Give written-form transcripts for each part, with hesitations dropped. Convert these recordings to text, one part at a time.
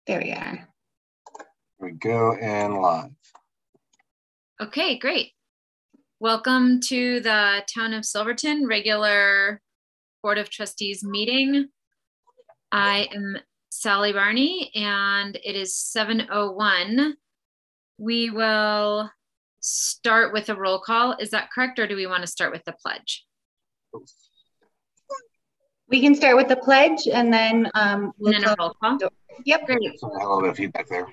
There we are. Here we go, and live. Okay, great. Welcome to the Town of Silverton regular Board of Trustees meeting. I am Sally Barney, and it is 7:01. We will start with a roll call. Is that correct, or do we want to start with the pledge? We can start with the pledge, and then we'll a roll call. Yep. Great. So a little bit of feedback there.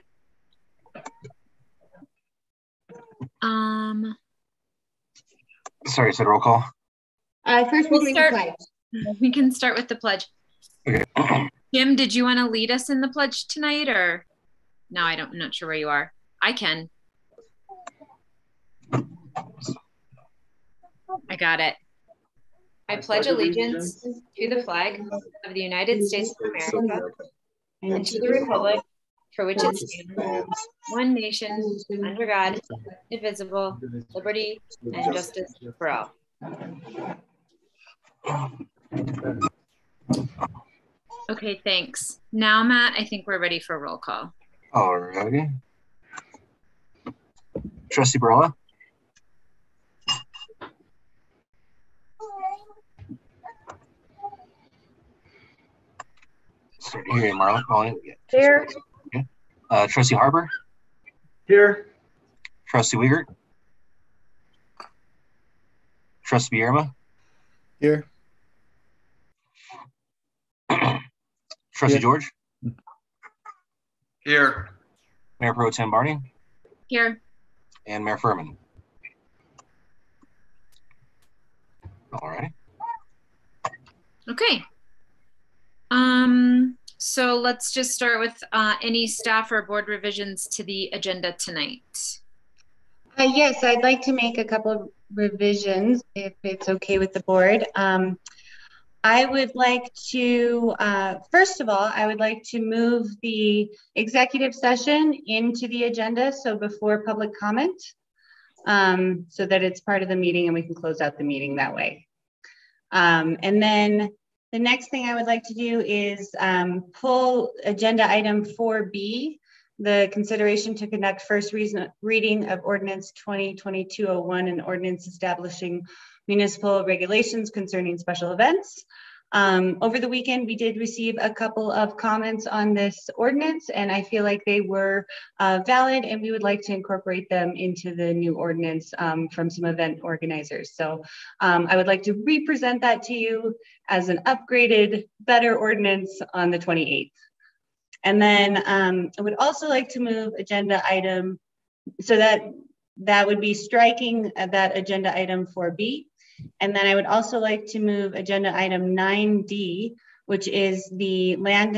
Sorry, I said roll call. First we'll do the pledge. We can start with the pledge. Okay. Jim, did you want to lead us in the pledge tonight, or no? I'm not sure where you are. I can. I got it. I pledge allegiance to the flag of the United States of America and to the republic for which it stands, one nation, under God, indivisible, liberty and justice for all. Okay, thanks. Now, Matt, I think we're ready for roll call. All righty. Trustee Barella. Here, Marla. Here. Okay. Trustee Harper. Here. Trustee Wiegert. Trustee Bierma. Here. Trustee George. Here. Mayor Pro Tem Barney. Here. And Mayor Furman. All righty. Okay. So let's just start with any staff or board revisions to the agenda tonight. Yes, I'd like to make a couple of revisions if it's okay with the board. I would like to, first of all, I would like to move the executive session into the agenda, so before public comment, so that it's part of the meeting and we can close out the meeting that way. And then the next thing I would like to do is pull agenda item 4B, the consideration to conduct first reading of ordinance 2022-01 and ordinance establishing municipal regulations concerning special events. Over the weekend, we did receive a couple of comments on this ordinance, and I feel like they were valid, and we would like to incorporate them into the new ordinance from some event organizers. So I would like to represent that to you as an upgraded, better ordinance on the 28th. And then I would also like to move agenda item, so that would be striking that agenda item 4B. And then I would also like to move agenda item 9D, which is the land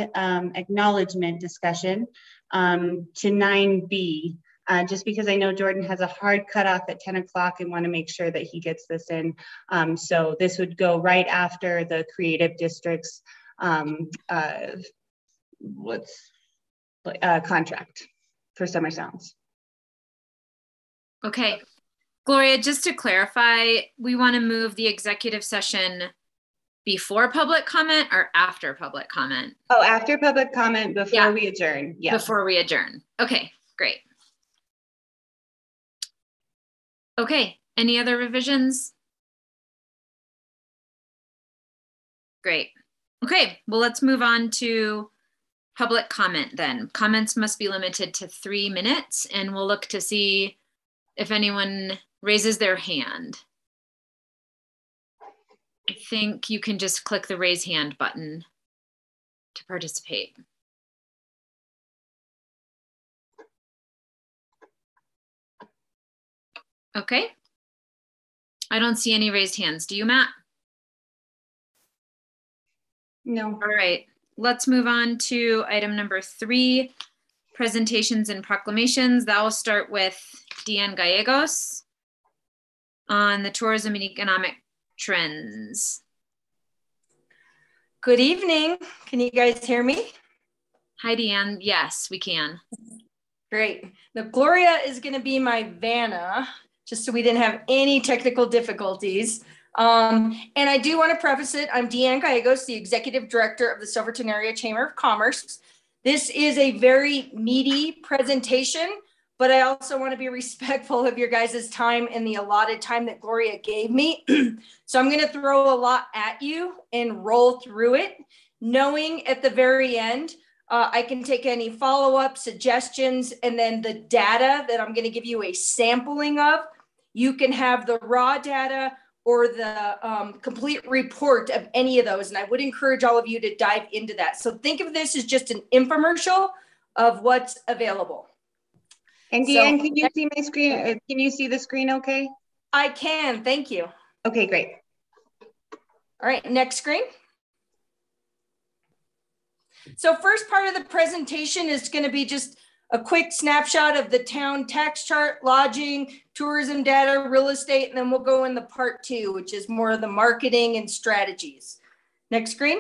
acknowledgement discussion, to 9B, just because I know Jordan has a hard cutoff at 10 o'clock and want to make sure that he gets this in. So this would go right after the creative districts contract for Summer Sounds. Okay. Gloria, just to clarify, we want to move the executive session before public comment or after public comment? Oh, after public comment, before we adjourn. Yeah. Before we adjourn. Okay, great. Okay, any other revisions? Great. Okay, well, let's move on to public comment then. Comments must be limited to 3 minutes, and we'll look to see if anyone raises their hand. I think you can just click the raise hand button to participate. Okay. I don't see any raised hands. Do you, Matt? No. All right. Let's move on to item number 3, presentations and proclamations. That will start with Deanne Gallegos on the tourism and economic trends. Good evening. Can you guys hear me? Hi, Deanne. Yes, we can. Great. Now, Gloria is going to be my Vanna, just so we didn't have any technical difficulties. And I do want to preface it. I'm Deanne Gallegos, the Executive Director of the Silverton Area Chamber of Commerce. This is a very meaty presentation, but I also want to be respectful of your guys' time and the allotted time that Gloria gave me. So I'm going to throw a lot at you and roll through it, knowing at the very end, I can take any follow-up suggestions, and then the data that I'm going to give you a sampling of, you can have the raw data or the complete report of any of those. And I would encourage all of you to dive into that. So think of this as just an infomercial of what's available. And Deanne, can you see my screen? Can you see the screen okay? I can, thank you. Okay, great. All right, next screen. So first part of the presentation is going to be just a quick snapshot of the town tax chart, lodging, tourism data, real estate, and then we'll go into part 2, which is more of the marketing and strategies. Next screen.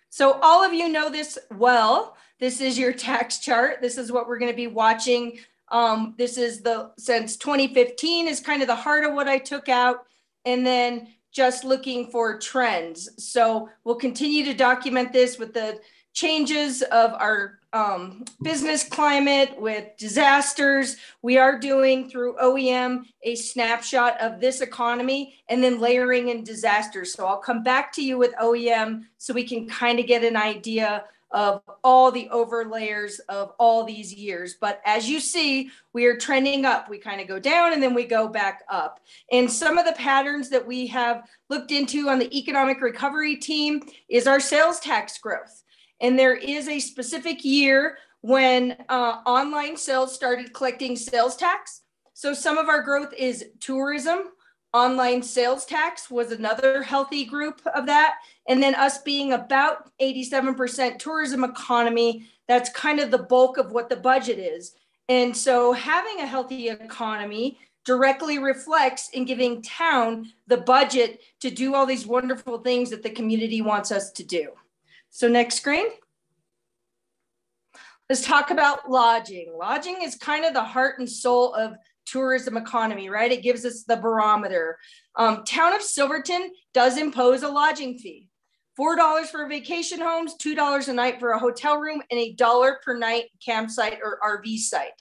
So all of you know this well. This is your tax chart. This is what we're going to be watching. This is since 2015 is kind of the heart of what I took out. And then just looking for trends. So we'll continue to document this with the changes of our business climate, with disasters. We are doing through OEM a snapshot of this economy and then layering in disasters. So I'll come back to you with OEM so we can kind of get an idea of all the overlayers of all these years. But as you see, we are trending up. We kind of go down and then we go back up. And some of the patterns that we have looked into on the economic recovery team is our sales tax growth. And there is a specific year when online sales started collecting sales tax. So some of our growth is tourism. Online sales tax was another healthy group of that. And then us being about 87% tourism economy, that's kind of the bulk of what the budget is. And so having a healthy economy directly reflects in giving town the budget to do all these wonderful things that the community wants us to do. So next screen. Let's talk about lodging. Lodging is kind of the heart and soul of tourism economy, right? It gives us the barometer. Town of Silverton does impose a lodging fee. $4 for vacation homes, $2 a night for a hotel room, and $1 per night campsite or RV site.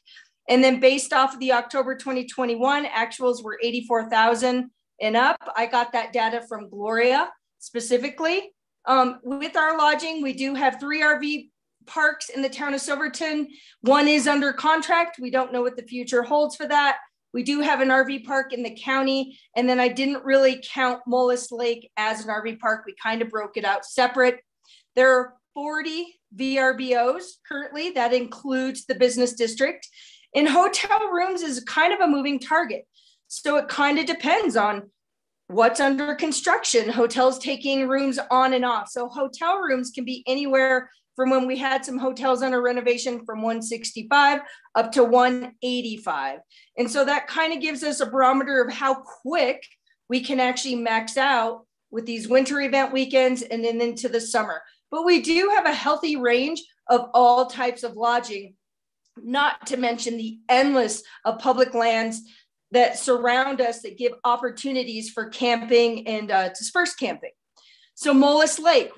And then based off of the October 2021, actuals were 84,000 and up. I got that data from Gloria specifically. With our lodging, we do have 3 RV parks in the town of Silverton. 1 is under contract. We don't know what the future holds for that. We do have an RV park in the county. And then I didn't really count Mullis Lake as an RV park. We kind of broke it out separate. There are 40 VRBOs currently. That includes the business district. And hotel rooms is kind of a moving target. So it kind of depends on what's under construction. Hotels taking rooms on and off. So hotel rooms can be anywhere from when we had some hotels under renovation from 165 up to 185. And so that kind of gives us a barometer of how quick we can actually max out with these winter event weekends and then into the summer. But we do have a healthy range of all types of lodging, not to mention the endless of public lands that surround us that give opportunities for camping and dispersed camping. So Mullis Lake,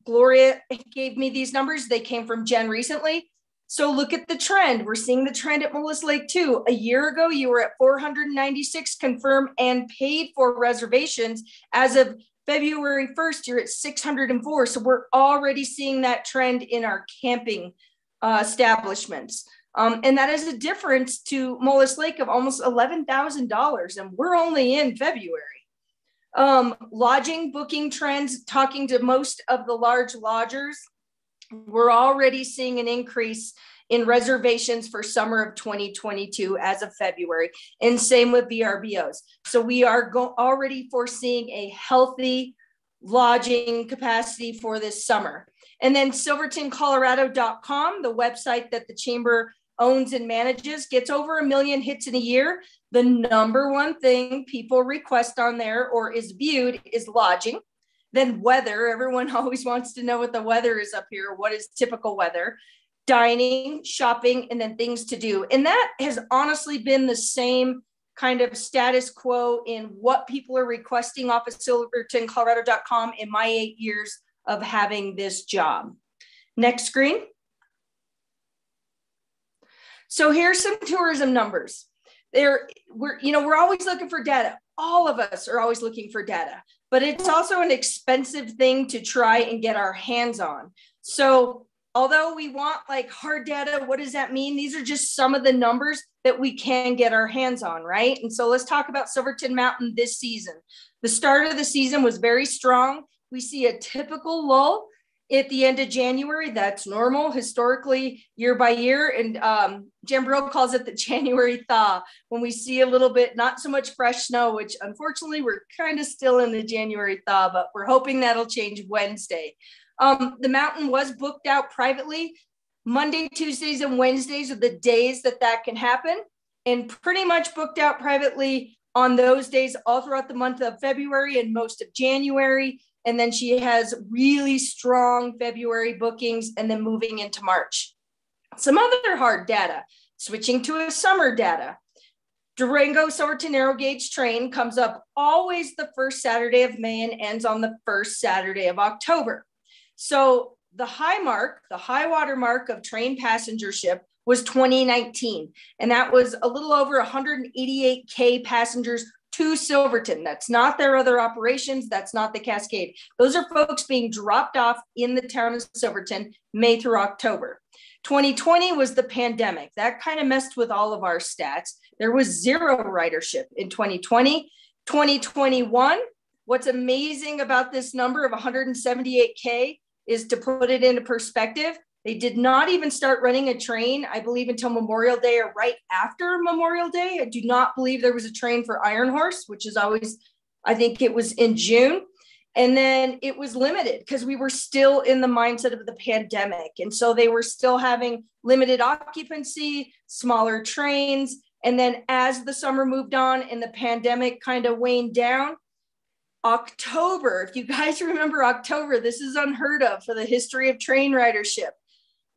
Gloria gave me these numbers. They came from Jen recently. So look at the trend. We're seeing the trend at Mullis Lake too. A year ago, you were at 496 confirmed and paid for reservations. As of February 1st, you're at 604. So we're already seeing that trend in our camping establishments. And that is a difference to Mullis Lake of almost $11,000. And we're only in February. Lodging booking trends, talking to most of the large lodgers, we're already seeing an increase in reservations for summer of 2022 as of February, and same with VRBOs. So we are already foreseeing a healthy lodging capacity for this summer. And then silvertoncolorado.com, the website that the chamber owns and manages, gets over 1 million hits in a year. The number one thing people request on there or is viewed is lodging. Then weather. Everyone always wants to know what the weather is up here. What is typical weather? Dining, shopping, and then things to do. And that has honestly been the same kind of status quo in what people are requesting off of silvertoncolorado.com in my 8 years of having this job. Next screen. So here's some tourism numbers. We're always looking for data. All of us are always looking for data, but it's also an expensive thing to try and get our hands on. So although we want like hard data, what does that mean? These are just some of the numbers that we can get our hands on, right? And so let's talk about Silverton Mountain this season. The start of the season was very strong. We see a typical lull at the end of January. That's normal historically year by year. And Jambril calls it the January thaw, when we see a little bit, not so much fresh snow, which unfortunately we're kind of still in the January thaw, but we're hoping that'll change Wednesday. The mountain was booked out privately. Monday, Tuesdays, and Wednesdays are the days that can happen, and pretty much booked out privately on those days all throughout the month of February and most of January. And then she has really strong February bookings and then moving into March. Some other hard data, switching to a summer data. Durango Silverton narrow gauge train comes up always the first Saturday of May and ends on the first Saturday of October. So the high water mark of train passengership was 2019. And that was a little over 188K passengers to Silverton. That's not their other operations. That's not the Cascade. Those are folks being dropped off in the town of Silverton, May through October. 2020 was the pandemic. That kind of messed with all of our stats. There was zero ridership in 2020. 2021, what's amazing about this number of 178K is, to put it into perspective, they did not even start running a train, I believe, until Memorial Day or right after Memorial Day. I do not believe there was a train for Iron Horse, which is always, I think it was in June. And then it was limited because we were still in the mindset of the pandemic. And so they were still having limited occupancy, smaller trains. And then as the summer moved on and the pandemic kind of waned down, October, if you guys remember October, this is unheard of for the history of train ridership.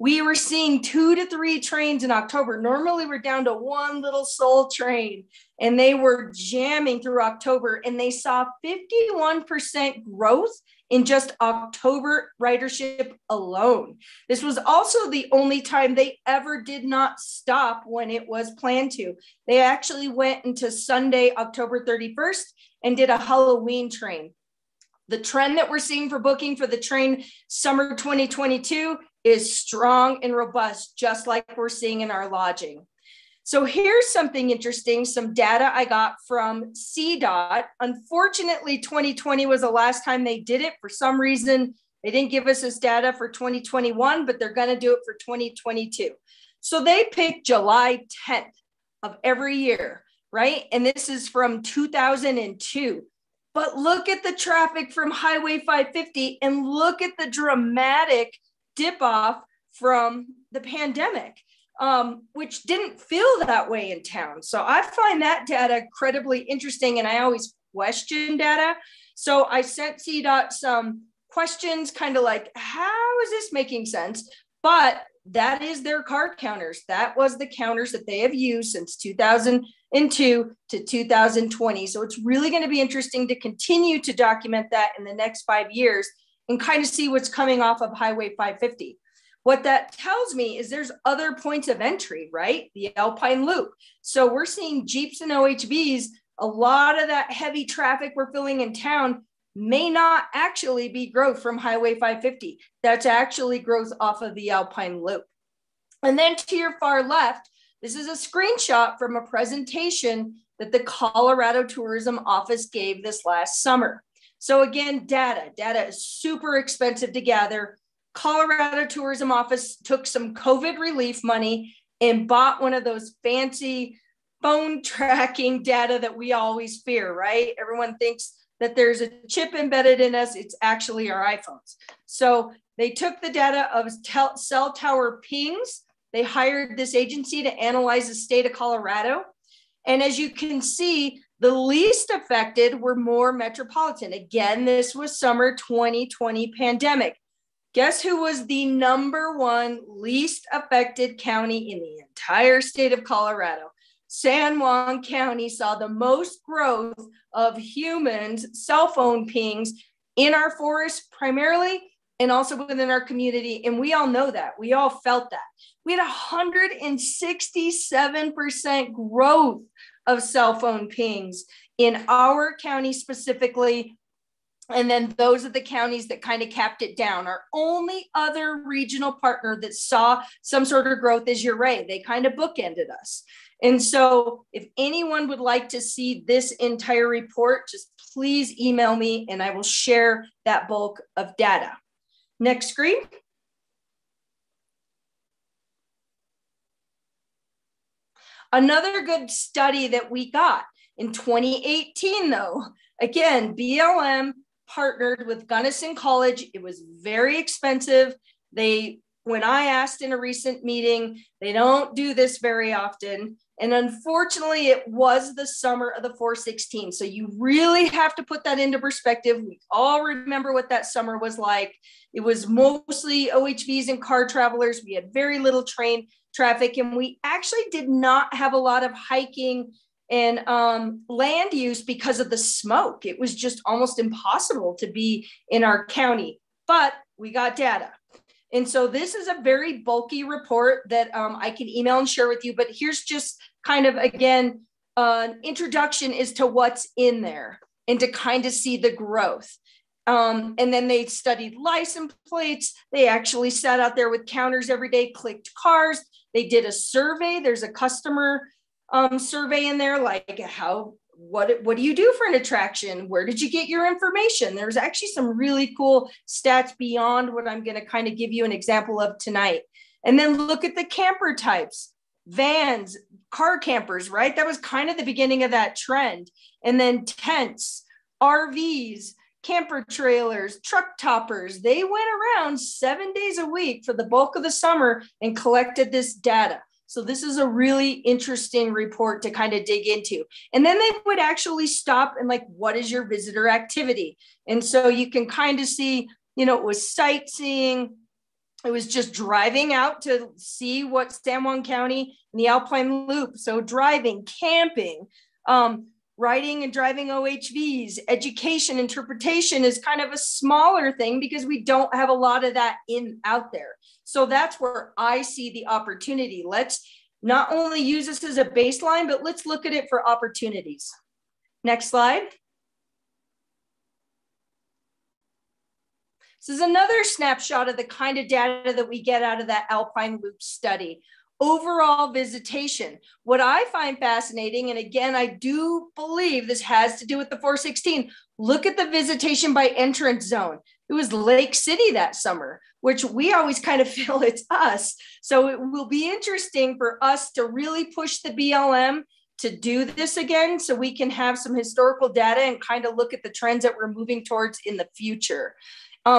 We were seeing 2 to 3 trains in October. Normally we're down to one little sole train, and they were jamming through October, and they saw 51% growth in just October ridership alone. This was also the only time they ever did not stop when it was planned to. They actually went into Sunday, October 31st, and did a Halloween train. The trend that we're seeing for booking for the train summer 2022 is strong and robust, just like we're seeing in our lodging. So here's something interesting, some data I got from CDOT. Unfortunately, 2020 was the last time they did it. For some reason, they didn't give us this data for 2021, but they're gonna do it for 2022. So they picked July 10th of every year, right? And this is from 2002. But look at the traffic from Highway 550 and look at the dramatic dip off from the pandemic, which didn't feel that way in town. So I find that data incredibly interesting, and I always question data. So I sent CDOT some questions, kind of like, how is this making sense? But that is their car counters. That was the counters that they have used since 2002 to 2020. So it's really going to be interesting to continue to document that in the next 5 years and kind of see what's coming off of Highway 550. What that tells me is there's other points of entry, right? The Alpine Loop. So we're seeing Jeeps and OHVs. A lot of that heavy traffic we're filling in town may not actually be growth from Highway 550. That's actually growth off of the Alpine Loop. And then to your far left, this is a screenshot from a presentation that the Colorado Tourism Office gave this last summer. So again, data is super expensive to gather. Colorado Tourism Office took some COVID relief money and bought one of those fancy phone tracking data that we always fear, right? Everyone thinks that there's a chip embedded in us. It's actually our iPhones. So they took the data of cell tower pings. They hired this agency to analyze the state of Colorado. And as you can see, the least affected were more metropolitan. Again, this was summer 2020 pandemic. Guess who was the #1 least affected county in the entire state of Colorado? San Juan County saw the most growth of humans' cell phone pings in our forests, primarily and also within our community. And we all know that. We all felt that. We had 167% growth of cell phone pings in our county specifically. And then those are the counties that kind of capped it down. Our only other regional partner that saw some sort of growth is Uray. They kind of bookended us. And so if anyone would like to see this entire report, just please email me and I will share that bulk of data. Next screen. Another good study that we got in 2018, though, again, BLM partnered with Gunnison College. It was very expensive. When I asked in a recent meeting, they don't do this very often. And unfortunately, it was the summer of the 416. So you really have to put that into perspective. We all remember what that summer was like. It was mostly OHVs and car travelers. We had very little train traffic, and we actually did not have a lot of hiking and land use because of the smoke. It was just almost impossible to be in our county, but we got data. And so this is a very bulky report that I can email and share with you, but here's just kind of, again, an introduction as to what's in there and to kind of see the growth. And then they studied license plates. They actually sat out there with counters every day, clicked cars. They did a survey. There's a customer survey in there, like what do you do for an attraction? Where did you get your information? There's actually some really cool stats beyond what I'm going to kind of give you an example of tonight. And then look at the camper types, vans, car campers, right? That was kind of the beginning of that trend. And then tents, RVs, camper trailers, truck toppers. They went around 7 days a week for the bulk of the summer and collected this data. So this is a really interesting report to kind of dig into. And then they would actually stop and like, what is your visitor activity? And so you can kind of see, it was sightseeing. It was just driving out to see what San Juan County and the Alpine Loop. So driving, camping, riding and driving OHVs, education, interpretation is kind of a smaller thing because we don't have a lot of that out there. So that's where I see the opportunity. Let's not only use this as a baseline, but let's look at it for opportunities. Next slide. This is another snapshot of the kind of data that we get out of that Alpine Loop study. Overall visitation. What I find fascinating, and again, I do believe this has to do with the 416, look at the visitation by entrance zone. It was Lake City that summer, which we always kind of feel it's us. So it will be interesting for us to really push the BLM to do this again so we can have some historical data and kind of look at the trends that we're moving towards in the future.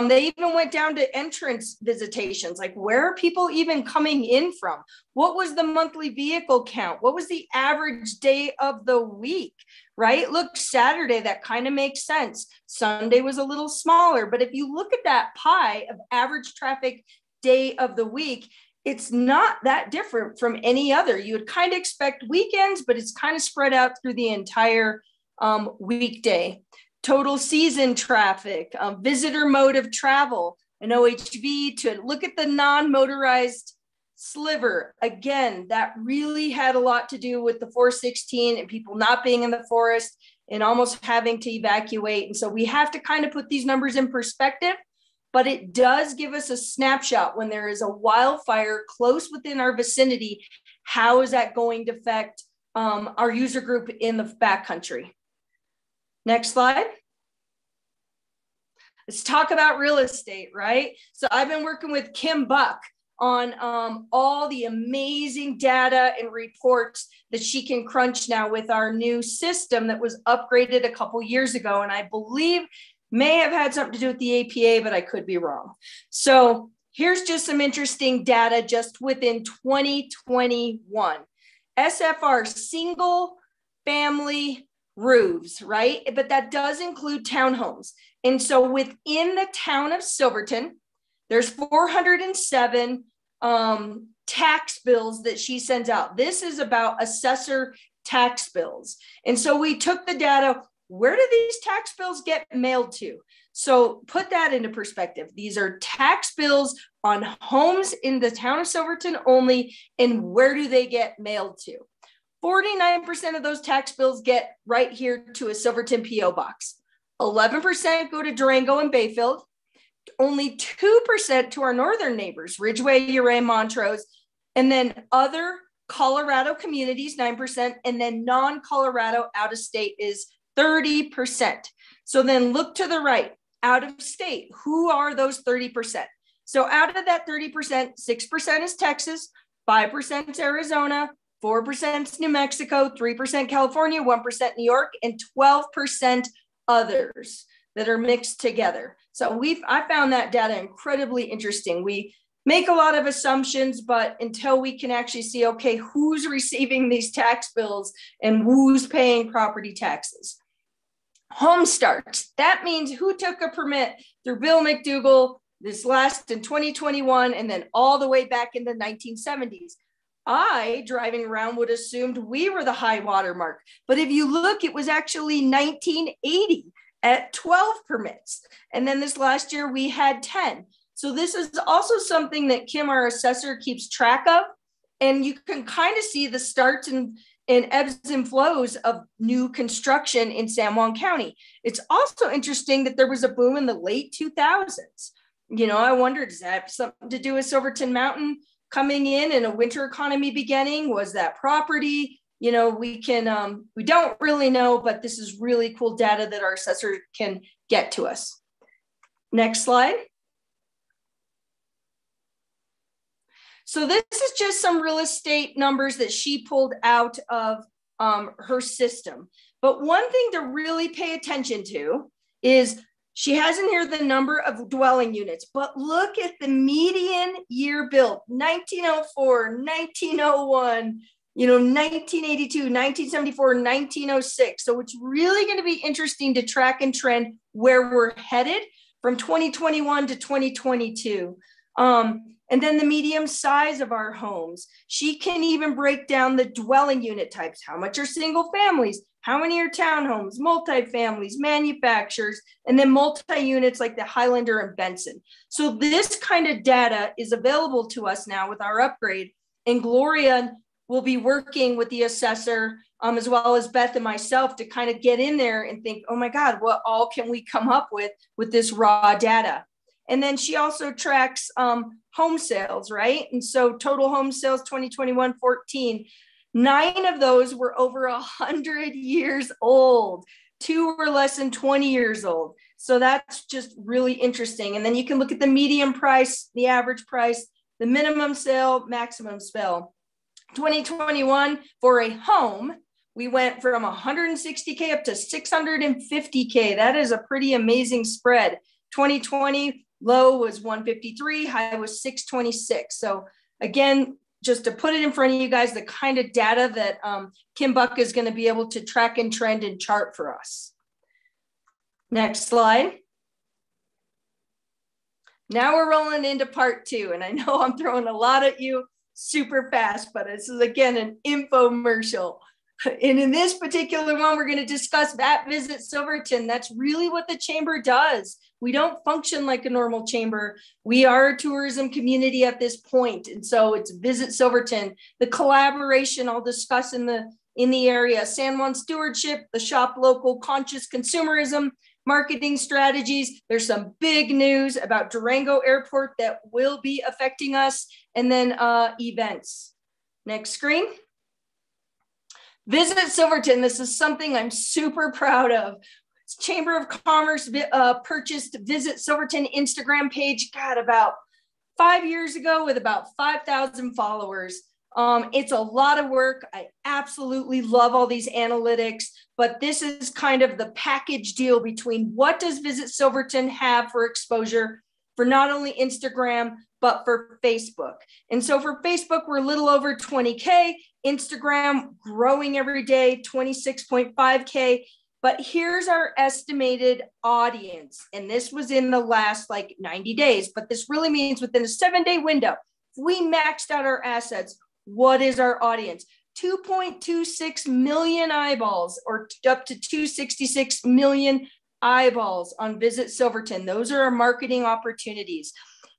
They even went down to entrance visitations, like where are people even coming in from? What was the monthly vehicle count? What was the average day of the week, right? Look, Saturday, that kind of makes sense. Sunday was a little smaller, but if you look at that pie of average traffic day of the week, it's not that different from any other. You would kind of expect weekends, but it's kind of spread out through the entire weekday. Total season traffic, visitor mode of travel, an OHV to look at the non-motorized sliver. Again, that really had a lot to do with the 416 and people not being in the forest and almost having to evacuate. And so we have to kind of put these numbers in perspective, but it does give us a snapshot when there is a wildfire close within our vicinity. How is that going to affect our user group in the backcountry? Next slide. Let's talk about real estate, right? So I've been working with Kim Buck on all the amazing data and reports that she can crunch now with our new system that was upgraded a couple years ago. And I believe may have had something to do with the APA, but I could be wrong. So here's just some interesting data just within 2021. SFR, single family roofs, right? But that does include townhomes. And so within the town of Silverton, there's 407 tax bills that she sends out. This is about assessor tax bills. And so we took the data, where do these tax bills get mailed to? So put that into perspective. These are tax bills on homes in the town of Silverton only, and where do they get mailed to? 49% of those tax bills get right here to a Silverton P.O. box. 11% go to Durango and Bayfield. Only 2% to our northern neighbors, Ridgeway, Uray, Montrose, and then other Colorado communities, 9%, and then non-Colorado out of state is 30%. So then look to the right, out of state, who are those 30%? So out of that 30%, 6% is Texas, 5% is Arizona, 4% is New Mexico, 3% California, 1% New York, and 12% others that are mixed together. So I found that data incredibly interesting. We make a lot of assumptions, but until we can actually see, okay, who's receiving these tax bills and who's paying property taxes. Home starts, that means who took a permit through Bill McDougall this last in 2021 and then all the way back in the 1970s. I, driving around, would assumed we were the high water mark. But if you look, it was actually 1980 at 12 permits. And then this last year we had 10. So this is also something that Kim, our assessor, keeps track of. And you can kind of see the starts and ebbs and flows of new construction in San Juan County. It's also interesting that there was a boom in the late 2000s. You know, I wondered, does that have something to do with Silverton Mountain coming in and a winter economy beginning? Was that property? You know, we don't really know, but this is really cool data that our assessor can get to us. Next slide. So this is just some real estate numbers that she pulled out of her system. But one thing to really pay attention to is she has in here the number of dwelling units, but look at the median year built, 1904, 1901, 1982, 1974, 1906. So it's really going to be interesting to track and trend where we're headed from 2021 to 2022. And then the medium size of our homes. She can even break down the dwelling unit types. How much are single families? How many are townhomes, multifamilies, manufacturers, and then multi-units like the Highlander and Benson. So this kind of data is available to us now with our upgrade. And Gloria will be working with the assessor as well as Beth and myself to kind of get in there and think, oh my God, what all can we come up with this raw data? And then she also tracks home sales, right? And so total home sales 2021, 14. 9 of those were over 100 years old. 2 were less than 20 years old. So that's just really interesting. And then you can look at the median price, the average price, the minimum sale, maximum sale. 2021 for a home, we went from 160K up to 650K. That is a pretty amazing spread. 2020 low was 153, high was 626. So again, just to put it in front of you guys, the kind of data that Kim Buck is going to be able to track and trend and chart for us. Next slide. Now we're rolling into part 2. And I know I'm throwing a lot at you super fast, but this is again an infomercial. And in this particular one, we're going to discuss that Visit Silverton. That's really what the chamber does. We don't function like a normal chamber. We are a tourism community at this point. And so it's Visit Silverton, the collaboration I'll discuss in the area, San Juan Stewardship, the shop local, conscious consumerism, marketing strategies. There's some big news about Durango Airport that will be affecting us, and then events. Next screen. Visit Silverton. This is something I'm super proud of. Chamber of Commerce purchased Visit Silverton Instagram page, about 5 years ago with about 5,000 followers. It's a lot of work. I absolutely love all these analytics, but this is kind of the package deal between what does Visit Silverton have for exposure for not only Instagram, but for Facebook. And so for Facebook, we're a little over 20K, Instagram growing every day, 26.5K. But here's our estimated audience. And this was in the last 90 days, but this really means within a 7-day window, if we maxed out our assets, what is our audience? 2.26 million eyeballs, or up to 266 million eyeballs on Visit Silverton. Those are our marketing opportunities.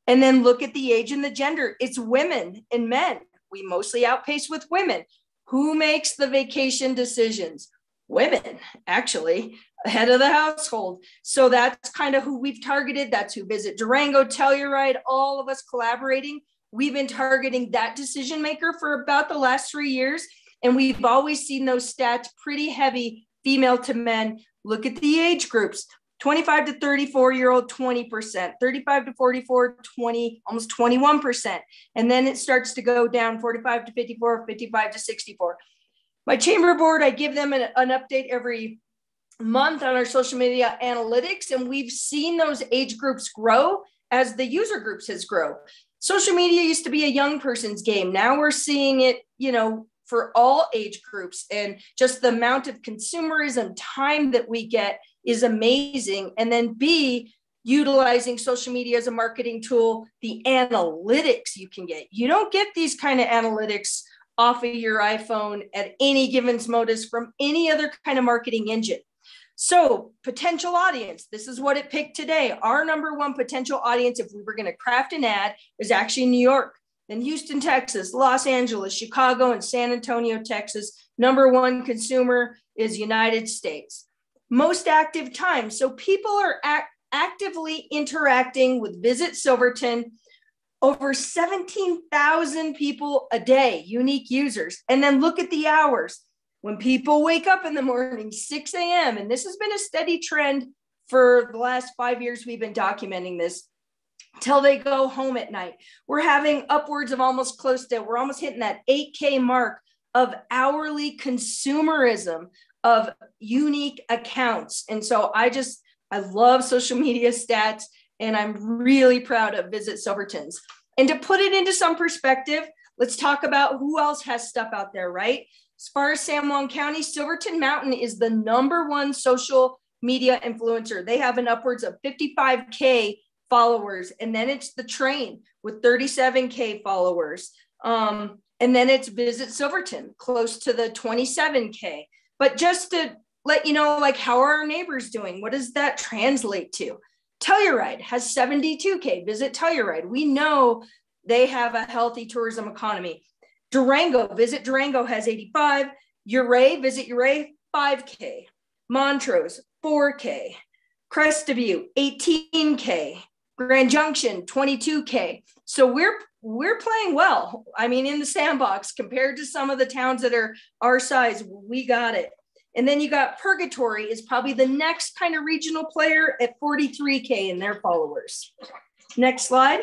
And then look at the age and the gender. It's women and men. We mostly outpace with women. Who makes the vacation decisions? Women, actually, head of the household. So that's kind of who we've targeted. That's who Visit Durango, Telluride, all of us collaborating. We've been targeting that decision maker for about the last 3 years. And we've always seen those stats pretty heavy, female to men. Look at the age groups. 25 to 34-year-old, 20%, 35 to 44, 20, almost 21. And then it starts to go down 45 to 54, 55 to 64. My chamber board, I give them an update every month on our social media analytics, and we've seen those age groups grow as the user groups has grown. Social media used to be a young person's game. Now we're seeing it, for all age groups, and just the amount of consumerism time that we get is amazing. And then B, utilizing social media as a marketing tool, the analytics you can get. You don't get these kind of analytics off of your iPhone at any given modus from any other kind of marketing engine. So potential audience, this is what it picked today. Our number one potential audience, if we were going to craft an ad, is actually New York, then Houston, Texas, Los Angeles, Chicago, and San Antonio, Texas. Number one consumer is United States. Most active time. So people are actively interacting with Visit Silverton. Over 17,000 people a day, unique users. And then look at the hours. When people wake up in the morning, 6 a.m., and this has been a steady trend for the last 5 years, we've been documenting this, till they go home at night. We're having upwards of we're almost hitting that 8K mark of hourly consumerism of unique accounts. And so I love social media stats, and I'm really proud of Visit Silverton's. And to put it into some perspective, let's talk about who else has stuff out there, right? As far as San Juan County, Silverton Mountain is the number one social media influencer. They have an upwards of 55K followers. And then it's the train with 37K followers. And then it's Visit Silverton, close to the 27K. But just to let you know, how are our neighbors doing? What does that translate to? Telluride has 72K. Visit Telluride. We know they have a healthy tourism economy. Visit Durango has 85. Visit Ouray, 5K. Montrose, 4K. Crested View, 18K. Grand Junction, 22K. So we're playing well. I mean, in the sandbox compared to some of the towns that are our size, we got it. And then you got Purgatory is probably the next kind of regional player at 43K in their followers. Next slide.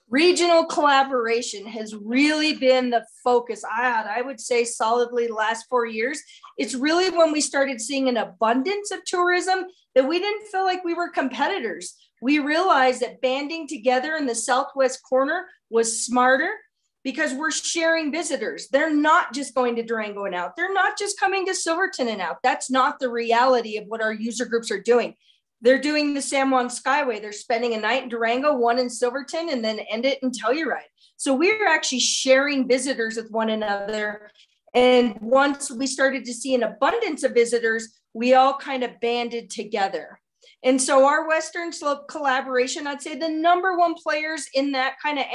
Regional collaboration has really been the focus. I would say solidly the last 4 years. It's really when we started seeing an abundance of tourism that we didn't feel like we were competitors. We realized that banding together in the Southwest corner was smarter because we're sharing visitors. They're not just going to Durango and out. They're not just coming to Silverton and out. That's not the reality of what our user groups are doing. They're doing the San Juan Skyway. They're spending a night in Durango, one in Silverton, and then end it in Telluride. So we're actually sharing visitors with one another. And once we started to see an abundance of visitors, we all kind of banded together. And so our Western Slope collaboration, I'd say the number one players in that kind of,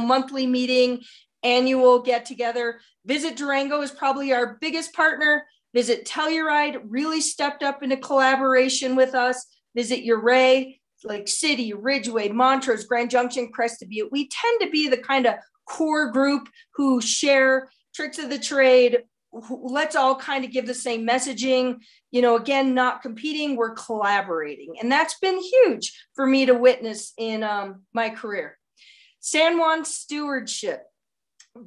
monthly meeting, annual get together. Visit Durango is probably our biggest partner. Visit Telluride really stepped up into collaboration with us. Visit Ouray, Lake City, Ridgeway, Montrose, Grand Junction, Crested Butte. We tend to be the kind of core group who share tricks of the trade. Let's all kind of give the same messaging. Again, not competing, we're collaborating. And that's been huge for me to witness in my career. San Juan Stewardship.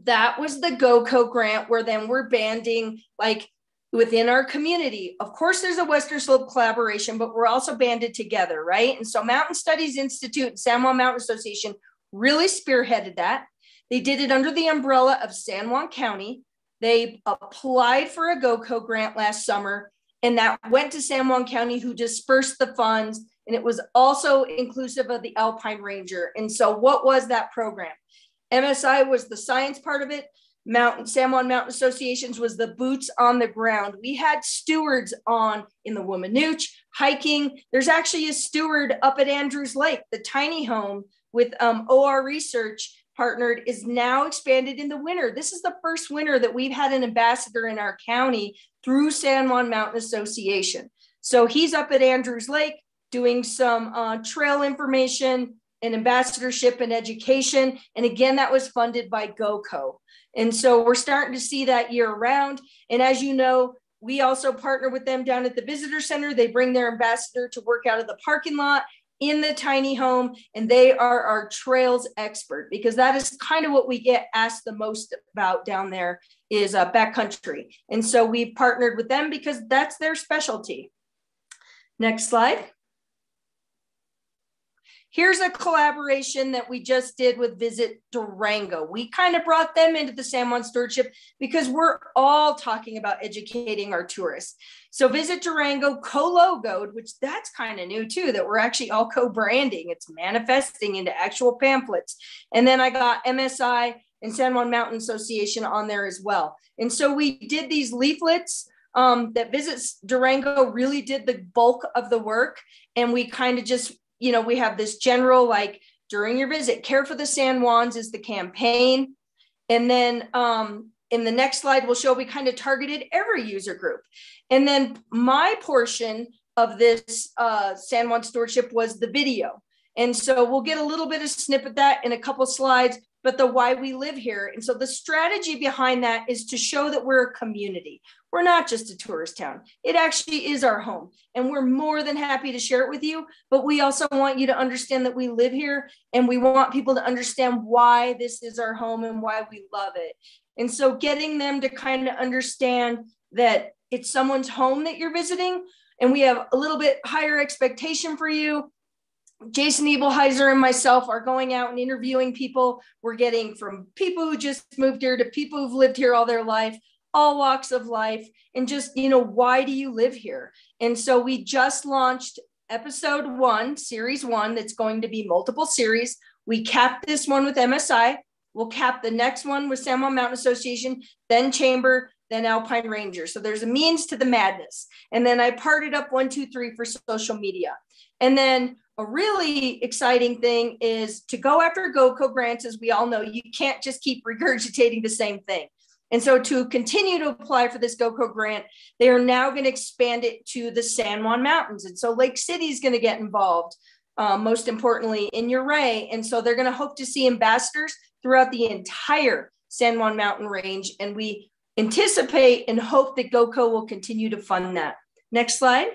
That was the GoCo grant where then we're banding within our community. Of course, there's a Western Slope collaboration, but we're also banded together, right? And so Mountain Studies Institute and San Juan Mountain Association really spearheaded that. They did it under the umbrella of San Juan County. They applied for a GoCo grant last summer, and that went to San Juan County, who dispersed the funds, and it was also inclusive of the Alpine Ranger. And so what was that program? MSI was the science part of it. San Juan Mountain Associations was the boots on the ground. We had stewards on in the Wamanootch, hiking. There's actually a steward up at Andrews Lake, the tiny home with OR Research partnered is now expanded in the winter. This is the first winter that we've had an ambassador in our county through San Juan Mountain Association. So he's up at Andrews Lake doing some trail information and ambassadorship and education. And again, that was funded by GoCo. And so we're starting to see that year round. And as you know, we also partner with them down at the visitor center. They bring their ambassador to work out of the parking lot in the tiny home, and they are our trails expert, because that is kind of what we get asked the most about down there is backcountry. And so we've partnered with them because that's their specialty. Next slide. Here's a collaboration that we just did with Visit Durango. We kind of brought them into the San Juan Stewardship because we're all talking about educating our tourists. So Visit Durango co-logoed, which that's kind of new too, that we're actually all co-branding. It's manifesting into actual pamphlets. And then I got MSI and San Juan Mountain Association on there as well. And so we did these leaflets that Visit Durango really did the bulk of the work. And we kind of just, you know, we have this general, like, during your visit, care for the San Juans is the campaign. And then in the next slide, we'll show we kind of targeted every user group. And then my portion of this San Juan Stewardship was the video. And so we'll get a little bit of snippet of that in a couple slides, but the why we live here. And so the strategy behind that is to show that we're a community. We're not just a tourist town. It actually is our home. And we're more than happy to share it with you. But we also want you to understand that we live here, and we want people to understand why this is our home and why we love it. And so getting them to kind of understand that it's someone's home that you're visiting, and we have a little bit higher expectation for you. Jason Ebelheiser and myself are going out and interviewing people. We're getting from people who just moved here to people who've lived here all their life, all walks of life, and just, you know, why do you live here? And so we just launched episode 1, series 1, that's going to be multiple series. We capped this one with MSI. We'll cap the next one with San Juan Mountain Association, then Chamber, then Alpine Ranger. So there's a means to the madness. And then I parted up 1, 2, 3 for social media. And then a really exciting thing is to go after GoCo grants. As we all know, you can't just keep regurgitating the same thing. And so to continue to apply for this GoCo grant, they are now going to expand it to the San Juan Mountains. And so Lake City is going to get involved, most importantly, in Uray. And so they're going to hope to see ambassadors throughout the entire San Juan Mountain range. And we anticipate and hope that GoCo will continue to fund that. Next slide.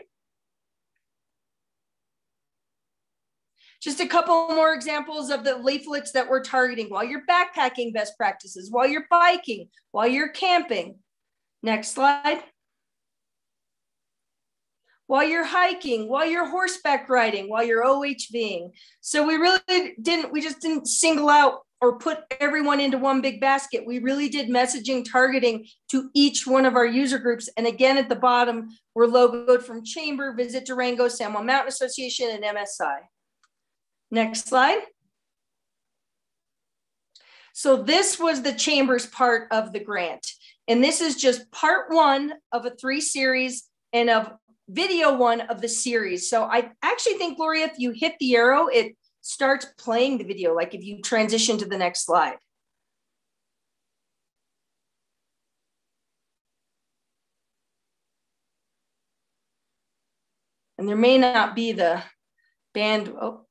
Just a couple more examples of the leaflets that we're targeting while you're backpacking, best practices, while you're biking, while you're camping. Next slide. While you're hiking, while you're horseback riding, while you're OHVing. So we just didn't single out or put everyone into one big basket. We really did messaging targeting to each one of our user groups. And again, at the bottom, we're logoed from Chamber, Visit Durango, San Juan Mountain Association, and MSI. Next slide. So this was the Chamber's part of the grant. And this is just part 1 of a 3 series and of video 1 of the series. So I actually think, Gloria, if you hit the arrow, it starts playing the video, like if you transition to the next slide. And there may not be the band. Oh.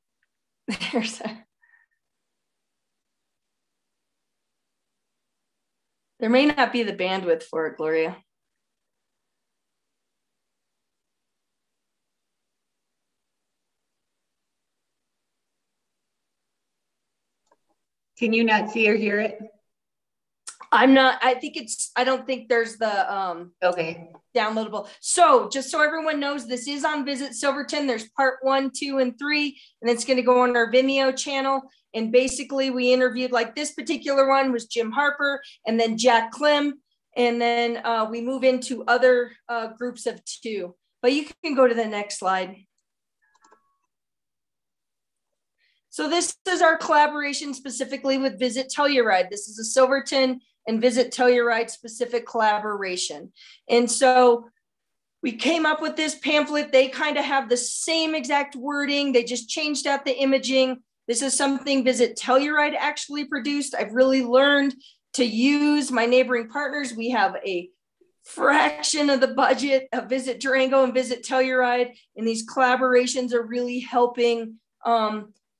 There may not be the bandwidth for it, Gloria. Can you not see or hear it? I don't think there's the okay, downloadable. So just so everyone knows, this is on Visit Silverton. There's part 1, 2, and 3, and it's going to go on our Vimeo channel. And basically we interviewed, like this particular one was Jim Harper and then Jack Klim. And then we move into other groups of 2, but you can go to the next slide. So this is our collaboration specifically with Visit Telluride. This is a Silverton and visit Telluride specific collaboration. And so we came up with this pamphlet. They kind of have the same exact wording. They just changed out the imaging. This is something Visit Telluride actually produced. I've really learned to use my neighboring partners. We have a fraction of the budget of Visit Durango and Visit Telluride, and these collaborations are really helping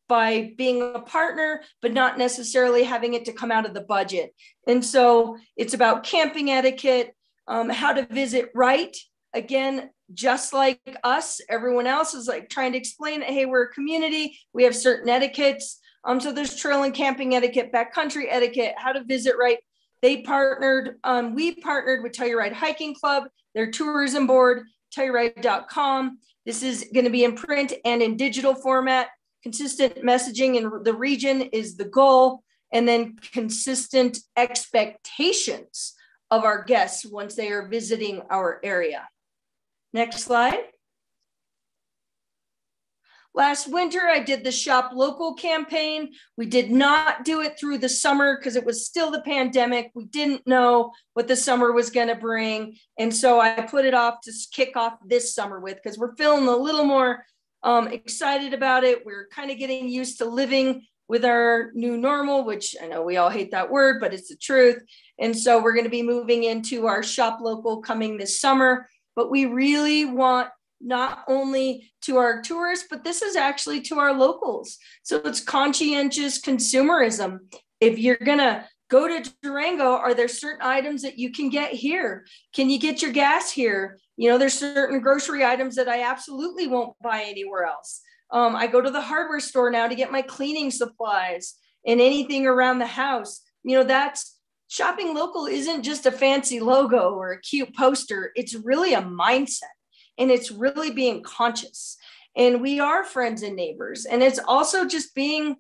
by being a partner, but not necessarily having it to come out of the budget. And so it's about camping etiquette, how to visit right. Again, just like us, everyone else is like trying to explain that, hey, we're a community, we have certain etiquettes. So there's trail and camping etiquette, backcountry etiquette, how to visit right. We partnered with Telluride Hiking Club, their tourism board, Telluride.com. This is going to be in print and in digital format. Consistent messaging in the region is the goal, and then consistent expectations of our guests once they are visiting our area. Next slide. Last winter, I did the Shop Local campaign. We did not do it through the summer because it was still the pandemic. We didn't know what the summer was going to bring. And so I put it off to kick off this summer with, because we're feeling a little more excited about it. We're kind of getting used to living with our new normal, which I know we all hate that word, but it's the truth. And so we're going to be moving into our Shop Local coming this summer. But we really want not only to our tourists, but this is actually to our locals. So it's conscientious consumerism. If you're going to go to Durango, are there certain items that you can get here? Can you get your gas here? You know, there's certain grocery items that I absolutely won't buy anywhere else. I go to the hardware store now to get my cleaning supplies and anything around the house. You know, that's shopping local isn't just a fancy logo or a cute poster. It's really a mindset, and it's really being conscious. And we are friends and neighbors. And it's also just being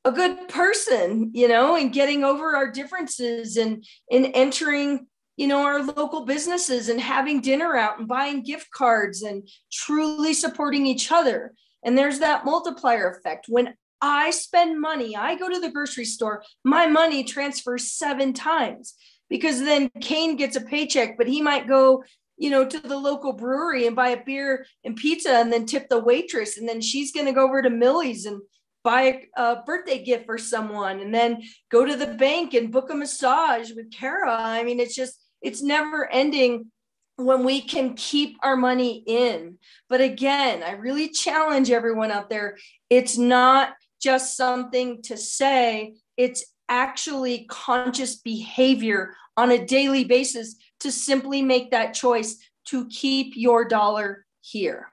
a good person, you know, and getting over our differences and entering, you know, our local businesses and having dinner out and buying gift cards and truly supporting each other. And there's that multiplier effect. When I spend money, I go to the grocery store, my money transfers 7 times, because then Kane gets a paycheck, but he might go, you know, to the local brewery and buy a beer and pizza and then tip the waitress. And then she's going to go over to Millie's and buy a birthday gift for someone, and then go to the bank and book a massage with Kara. I mean, it's never ending when we can keep our money in. But again, I really challenge everyone out there. It's not just something to say, it's actually conscious behavior on a daily basis to simply make that choice to keep your dollar here.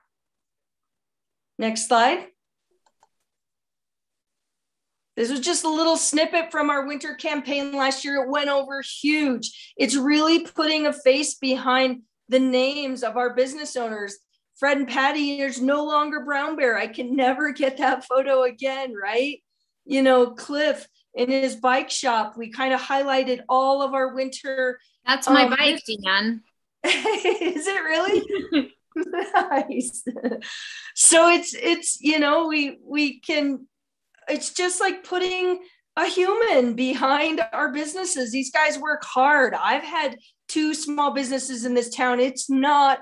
Next slide. This was just a little snippet from our winter campaign last year. It went over huge. It's really putting a face behind the names of our business owners. Fred and Patty, there's no longer Brown Bear. I can never get that photo again, right? You know, Cliff in his bike shop, we kind of highlighted all of our winter. That's my bike, Deanne. Is it really? Nice. So it's, you know, we can, it's just like putting a human behind our businesses. These guys work hard. I've had 2 small businesses in this town. It's not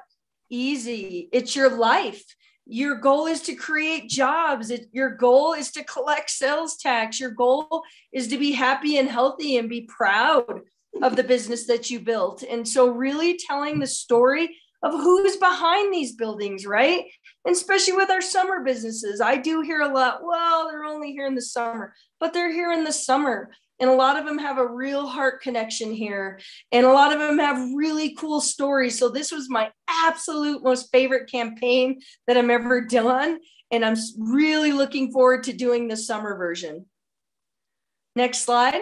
easy. It's your life. Your goal is to create jobs. Your goal is to collect sales tax. Your goal is to be happy and healthy and be proud of the business that you built. And so really telling the story of who's behind these buildings, right? And especially with our summer businesses, I do hear a lot, well, they're only here in the summer, but they're here in the summer. And a lot of them have a real heart connection here. And a lot of them have really cool stories. So this was my absolute most favorite campaign that I'm ever done. And I'm really looking forward to doing the summer version. Next slide.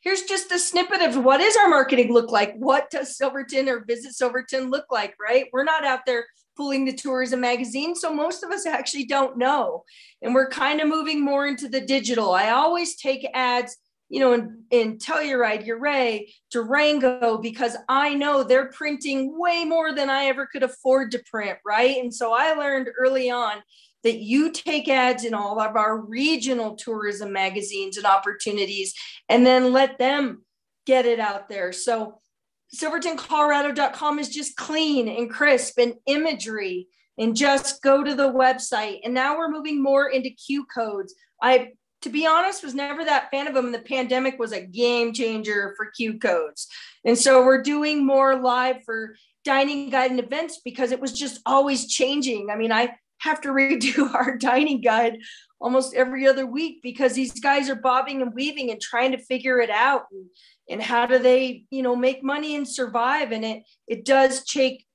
Here's just a snippet of what does our marketing look like? What does Silverton or Visit Silverton look like, right? We're not out there pulling the tourism magazine, so most of us actually don't know. And we're kind of moving more into the digital. I always take ads, you know, in Telluride, Uray, Durango, because I know they're printing way more than I ever could afford to print, right? And so I learned early on that you take ads in all of our regional tourism magazines and opportunities, and then let them get it out there. So SilvertonColorado.com is just clean and crisp and imagery, and just go to the website. And now we're moving more into Q codes. I, to be honest, was never that fan of them. The pandemic was a game changer for Q codes. And so we're doing more live for dining guide and events because it was just always changing. I mean, I have to redo our dining guide almost every other week because these guys are bobbing and weaving and trying to figure it out. And how do they, make money and survive? And it does take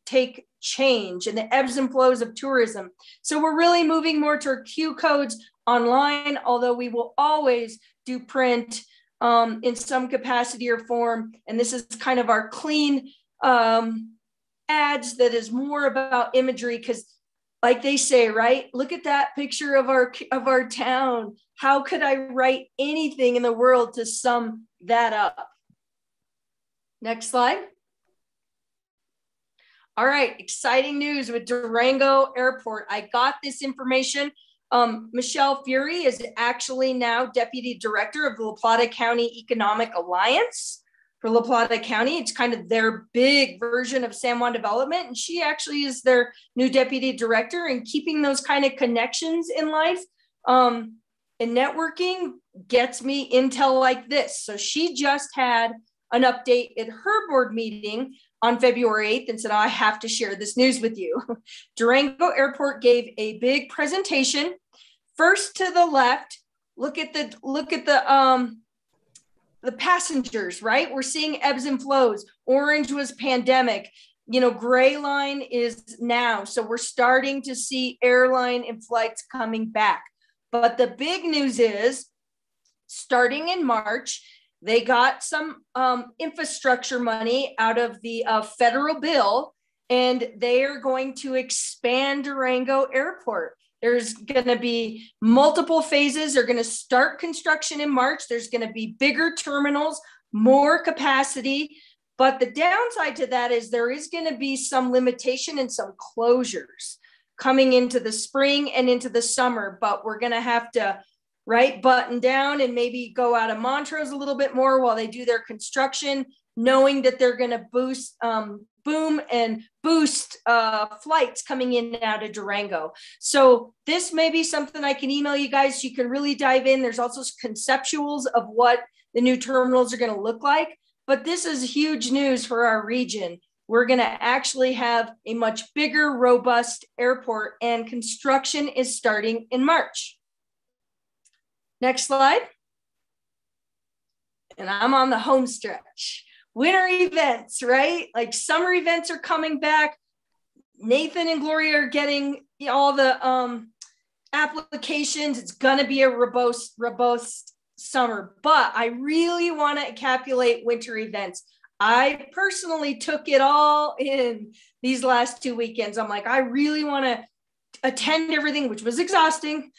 change and the ebbs and flows of tourism. So we're really moving more toward Q codes online, although we will always do print in some capacity or form. And this is kind of our clean ads that is more about imagery, because like they say, right? Look at that picture of our town. How could I write anything in the world to sum that up? Next slide. All right, exciting news with Durango Airport. I got this information. Michelle Fury is actually now Deputy Director of the La Plata County Economic Alliance for La Plata County. It's kind of their big version of San Juan Development. And she actually is their new Deputy Director, and keeping those kind of connections in life and networking gets me intel like this. So she just had an update at her board meeting on February 8th and said, I have to share this news with you. Durango Airport gave a big presentation. First to the left, look at the passengers, right? We're seeing ebbs and flows. Orange was pandemic. Gray line is now. So we're starting to see airline and flights coming back. But the big news is, starting in March, they got some infrastructure money out of the federal bill, and they are going to expand Durango Airport. There's going to be multiple phases. They're going to start construction in March. There's going to be bigger terminals, more capacity. But the downside to that is there is going to be some limitation and some closures coming into the spring and into the summer. But we're going to have to button down and maybe go out of Montrose a little bit more while they do their construction, knowing that they're going to boom and boost flights coming in and out of Durango. So this may be something I can email you guys so you can really dive in. There's also conceptuals of what the new terminals are going to look like, but this is huge news for our region. We're going to actually have a much bigger, robust airport, and construction is starting in March. Next slide. And I'm on the home stretch. Winter events, right? Like summer events are coming back. Nathan and Gloria are getting all the applications. It's going to be a robust summer, but I really want to encapsulate winter events. I personally took it all in these last 2 weekends. I'm like, I really want to attend everything, which was exhausting.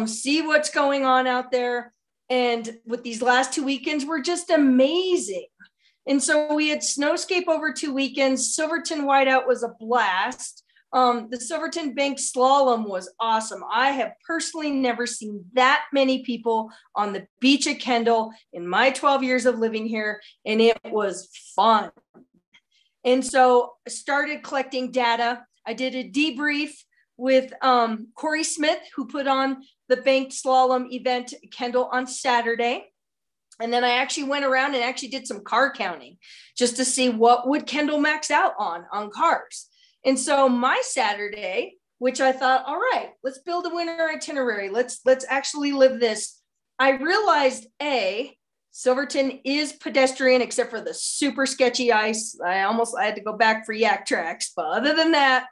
See what's going on out there. And with these last 2 weekends were just amazing. And so we had snowscape over 2 weekends. Silverton Whiteout was a blast. The Silverton Bank Slalom was awesome. I have personally never seen that many people on the beach at Kendall in my 12 years of living here, and it was fun. And so I started collecting data. I did a debrief with Corey Smith, who put on the banked slalom event at Kendall on Saturday. And then I actually went around and actually did some car counting just to see what would Kendall max out on cars. And so my Saturday, which I thought, all right, let's build a winter itinerary. Let's actually live this. I realized Silverton is pedestrian except for the super sketchy ice. I had to go back for yak tracks. But other than that,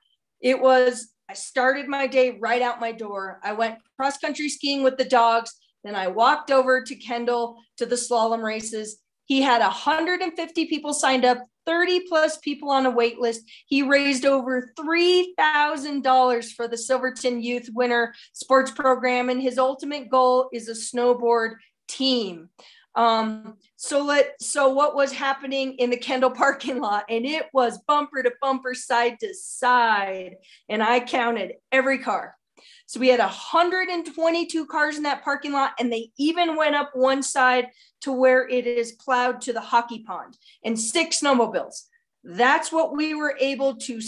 I started my day right out my door. I went cross-country skiing with the dogs. Then I walked over to Kendall to the slalom races. He had 150 people signed up, 30 plus people on a wait list. He raised over $3,000 for the Silverton Youth Winter Sports Program. And his ultimate goal is a snowboard team. So what was happening in the Kendall parking lot, and it was bumper to bumper, side to side. And I counted every car. So we had 122 cars in that parking lot, and they even went up one side to where it is plowed to the hockey pond, and 6 snowmobiles. That's what we were able to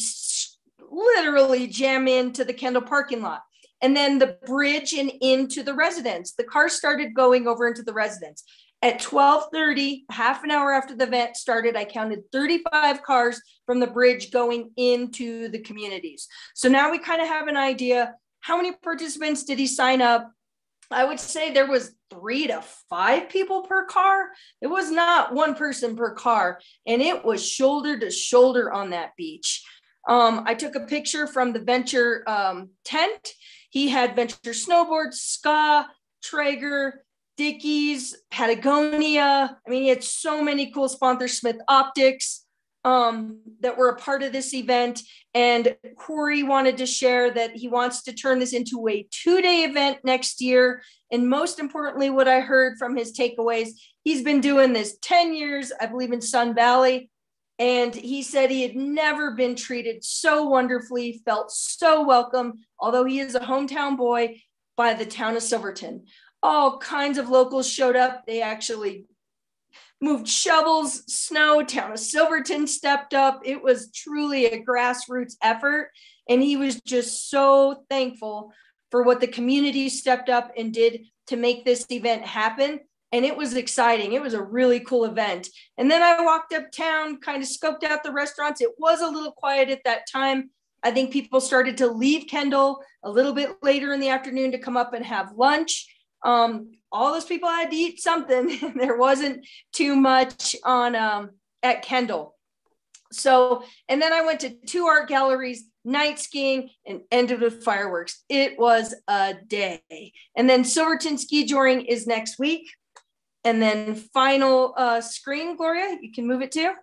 literally jam into the Kendall parking lot. And then the bridge and into the residence. The cars started going over into the residence. At 12:30, half an hour after the event started, I counted 35 cars from the bridge going into the communities. So now we kind of have an idea, how many participants did he sign up? I would say there was 3 to 5 people per car. It was not one person per car, and it was shoulder to shoulder on that beach. I took a picture from the Venture tent. He had Venture Snowboards, Ska, Traeger, Dickies, Patagonia. I mean, he had so many cool sponsors, Smith Optics, that were a part of this event. And Corey wanted to share that he wants to turn this into a 2-day event next year. And most importantly, what I heard from his takeaways, he's been doing this 10 years, I believe, in Sun Valley. And he said he had never been treated so wonderfully, felt so welcome, although he is a hometown boy, by the town of Silverton. All kinds of locals showed up. They actually moved shovels, snow. Town of Silverton stepped up. It was truly a grassroots effort. And he was just so thankful for what the community stepped up and did to make this event happen. And it was exciting. It was a really cool event. And then I walked uptown, kind of scoped out the restaurants. It was a little quiet at that time. I think people started to leave Kendall a little bit later in the afternoon to come up and have lunch. All those people had to eat something. There wasn't too much on at Kendall. So, and then I went to 2 art galleries, night skiing, and ended with fireworks. It was a day. And then Silverton Ski Joring is next week. And then final screen, Gloria, you can move it to.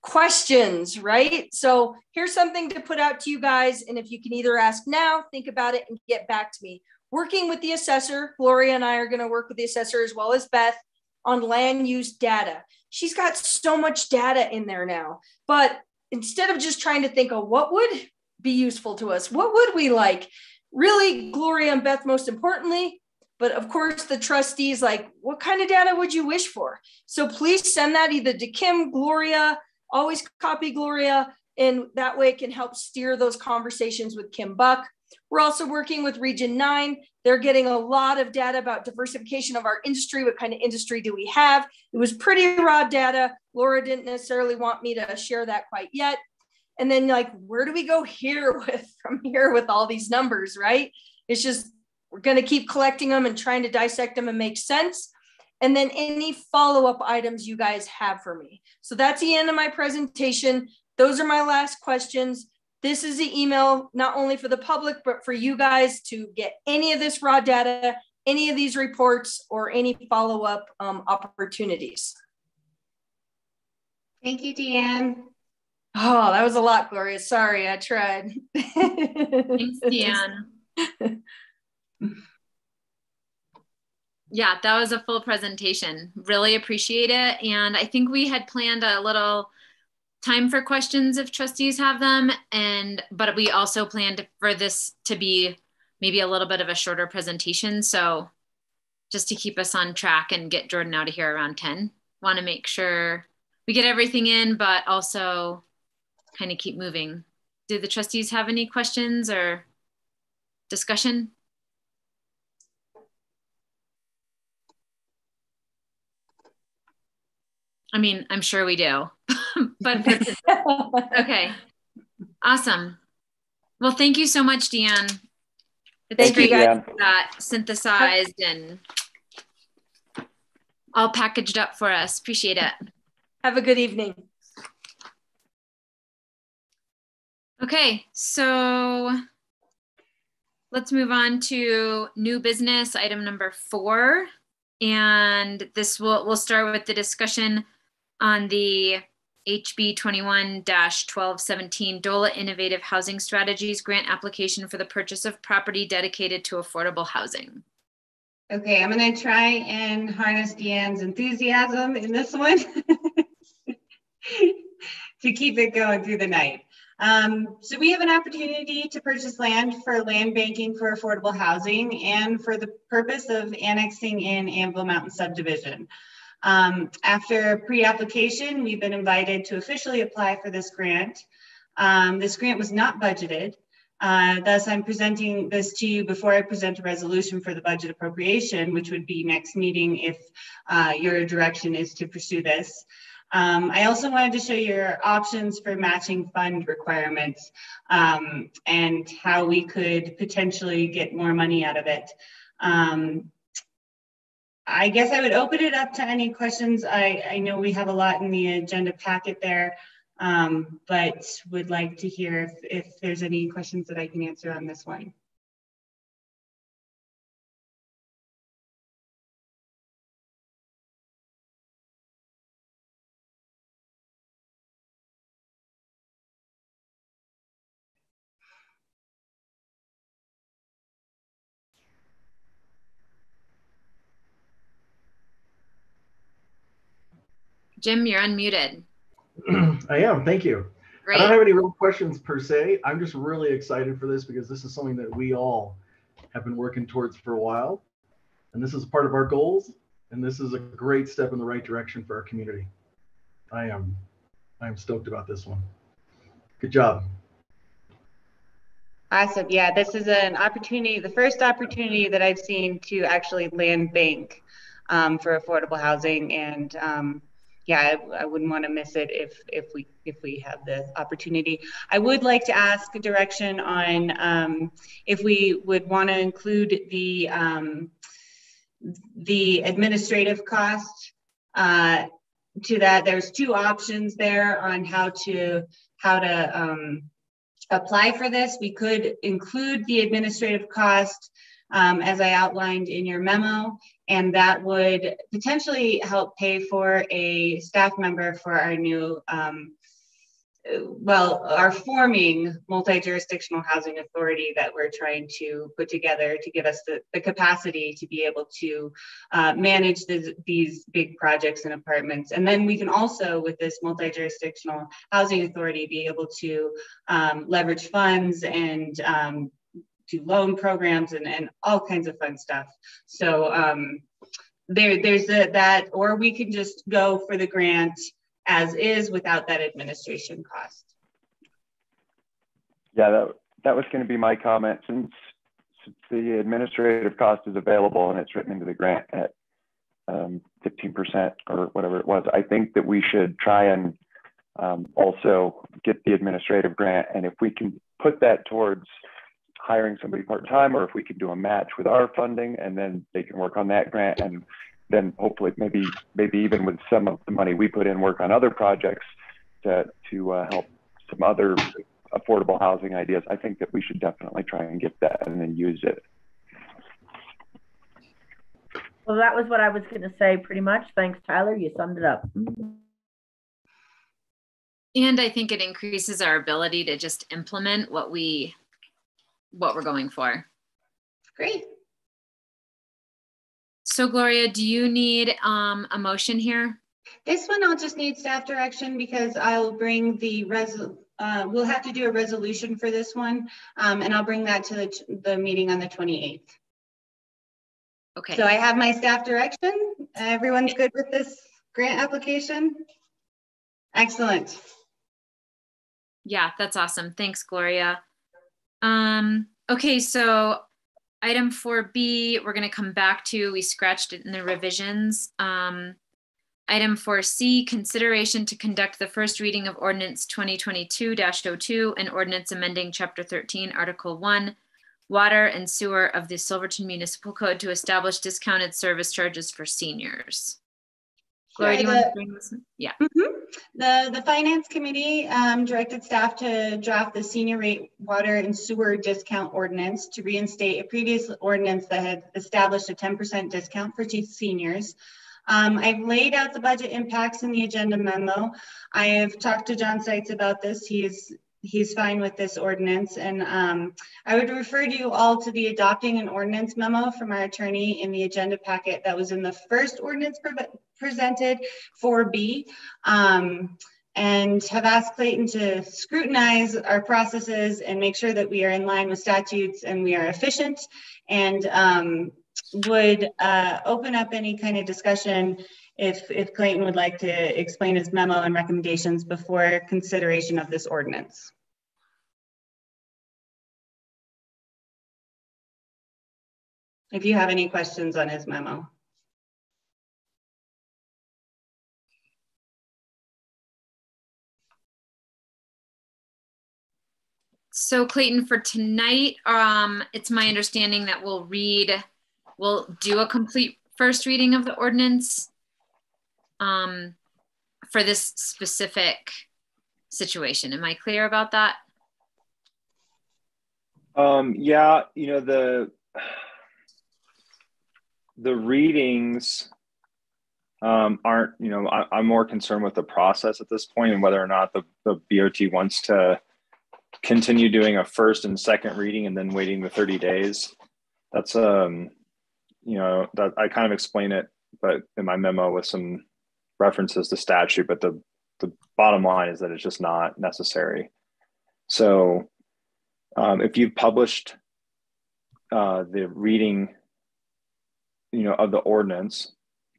Questions, right? So here's something to put out to you guys. And if you can either ask now, think about it, and get back to me. Working with the assessor, Gloria and I are going to work with the assessor as well as Beth on land use data. She's got so much data in there now. But instead of just trying to think of what would be useful to us, what would we like? Really, Gloria and Beth, most importantly, but of course, the trustees, like, what kind of data would you wish for? So please send that either to Kim, Gloria, always copy Gloria, and that way it can help steer those conversations with Kim Buck. We're also working with Region 9. They're getting a lot of data about diversification of our industry. What kind of industry do we have? It was pretty raw data. Laura didn't necessarily want me to share that quite yet. And then, like, where do we go from here with all these numbers, right? It's just, we're going to keep collecting them and trying to dissect them and make sense. And then any follow-up items you guys have for me. So that's the end of my presentation. Those are my last questions. This is the email, not only for the public, but for you guys to get any of this raw data, any of these reports, or any follow-up opportunities. Thank you, Deanne. Oh, that was a lot, Gloria. Sorry, I tried. Thanks, Deanne. Yeah, that was a full presentation. Really appreciate it. And I think we had planned a little time for questions if trustees have them. But we also planned for this to be maybe a little bit of a shorter presentation. So just to keep us on track and get Jordan out of here around 10. Want to make sure we get everything in, but also kind of keep moving. Do the trustees have any questions or discussion? I mean, I'm sure we do, but okay. Awesome. Well, thank you so much, Deanne. It's great to get that synthesized and all packaged up for us. Appreciate it. Have a good evening. Okay, so let's move on to new business, item number 4. And this we'll start with the discussion on the HB 21-1217 DOLA Innovative Housing Strategies grant application for the purchase of property dedicated to affordable housing. Okay, I'm going to try and harness Deanne's enthusiasm in this one to keep it going through the night. So we have an opportunity to purchase land for land banking for affordable housing and for the purpose of annexing in Anvil Mountain subdivision. After pre-application, we've been invited to officially apply for this grant. This grant was not budgeted. Thus, I'm presenting this to you before I present a resolution for the budget appropriation, which would be next meeting if your direction is to pursue this. I also wanted to show your options for matching fund requirements and how we could potentially get more money out of it. I guess I would open it up to any questions. I know we have a lot in the agenda packet there, but would like to hear if there's any questions that I can answer on this one. Jim, you're unmuted. I am, thank you. Great. I don't have any real questions per se. I'm just really excited for this because this is something that we all have been working towards for a while. And this is part of our goals. And this is a great step in the right direction for our community. I am stoked about this one. Good job. Awesome. Yeah, this is an opportunity, the first opportunity that I've seen to actually land bank for affordable housing. And yeah, I wouldn't want to miss it if we have the opportunity. I would like to ask a direction on if we would want to include the administrative cost to that. There's two options there on how to apply for this. We could include the administrative cost as I outlined in your memo, and that would potentially help pay for a staff member for our new, our forming multi-jurisdictional housing authority that we're trying to put together to give us the capacity to be able to manage these big projects and apartments. And then we can also, with this multi-jurisdictional housing authority, be able to leverage funds and do loan programs and all kinds of fun stuff. So there's that, or we can just go for the grant as is without that administration cost. Yeah, that was going to be my comment. Since the administrative cost is available and it's written into the grant at 15% or whatever it was, I think that we should try and also get the administrative grant. And if we can put that towards hiring somebody part-time, or if we could do a match with our funding and then they can work on that grant, and then hopefully maybe even with some of the money we put in, work on other projects to help some other affordable housing ideas. I think that we should definitely try and get that and then use it. Well, that was what I was going to say pretty much. Thanks, Tyler. You summed it up. And I think it increases our ability to just implement what we're going for. Great. So Gloria, do you need a motion here? This one I'll just need staff direction because I'll bring the we'll have to do a resolution for this one, and I'll bring that to the meeting on the 28th. Okay. So I have my staff direction. Everyone's good with this grant application? Excellent. Yeah, that's awesome. Thanks, Gloria. Okay, so item 4B, we're going to come back to, we scratched it in the revisions. Item 4C, consideration to conduct the first reading of ordinance 2022-02 and ordinance amending chapter 13, article 1, water and sewer of the Silverton Municipal Code to establish discounted service charges for seniors. Gloria, do you want to bring this in? Yeah. The Finance Committee directed staff to draft the senior rate water and sewer discount ordinance to reinstate a previous ordinance that had established a 10% discount for seniors. I've laid out the budget impacts in the agenda memo. I have talked to John Seitz about this. He's fine with this ordinance, and I would refer you all to the adopting an ordinance memo from our attorney in the agenda packet that was in the first ordinance presented, 4B. and have asked Clayton to scrutinize our processes and make sure that we are in line with statutes and we are efficient, and would open up any kind of discussion if Clayton would like to explain his memo and recommendations before consideration of this ordinance. If you have any questions on his memo. So Clayton, for tonight, it's my understanding that we'll do a complete first reading of the ordinance for this specific situation. Am I clear about that? Yeah, you know, the readings aren't, you know, I'm more concerned with the process at this point and whether or not the BOT wants to continue doing a first and second reading and then waiting the 30 days. That's, you know, that I kind of explain it, but in my memo with some references to statute, but the bottom line is that it's just not necessary. So if you've published the reading, you know, of the ordinance,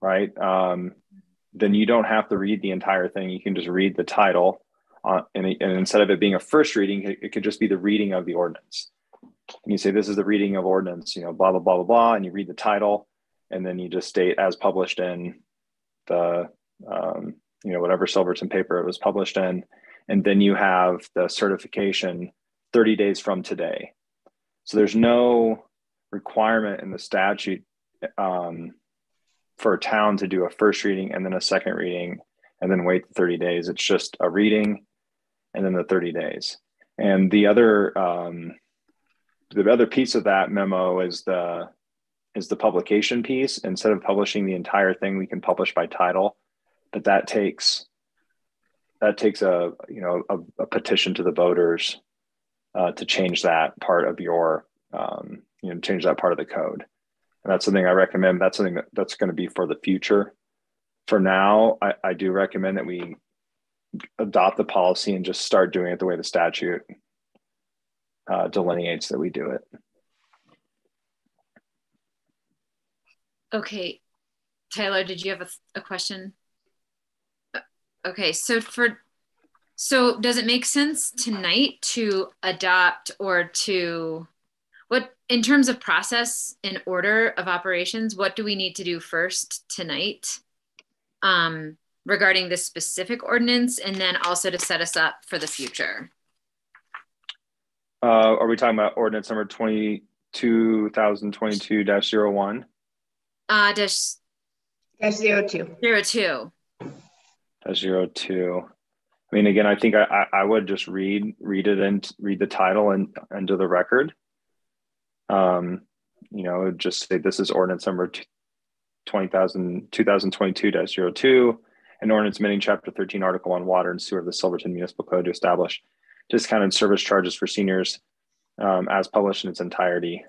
right, then you don't have to read the entire thing. You can just read the title, and instead of it being a first reading, it could just be the reading of the ordinance. And you say, this is the reading of ordinance, you know, blah, blah, blah, blah, blah, and you read the title, and then you just state as published in the, you know, whatever Silverton paper it was published in, and then you have the certification 30 days from today. So there's no requirement in the statute for a town to do a first reading and then a second reading and then wait 30 days. It's just a reading and then the 30 days. And the other piece of that memo is the publication piece. Instead of publishing the entire thing, we can publish by title, but that takes a, you know, a petition to the voters to change that part of your, you know, change that part of the code. And that's something I recommend. That's something that's going to be for the future. For now, I do recommend that we adopt the policy and just start doing it the way the statute delineates that we do it. Okay, Tyler, did you have a question? Okay, so does it make sense tonight to adopt or to, what, in terms of process and order of operations, what do we need to do first tonight regarding this specific ordinance, and then also to set us up for the future? Are we talking about ordinance number 2022-01? Dash 02. 02. Dash 02. I mean, again, I think I would just read it and read the title and into the record. You know, just say this is ordinance number 2022-02, an ordinance amending chapter 13, article on water and sewer of the Silverton Municipal Code to establish discounted service charges for seniors as published in its entirety.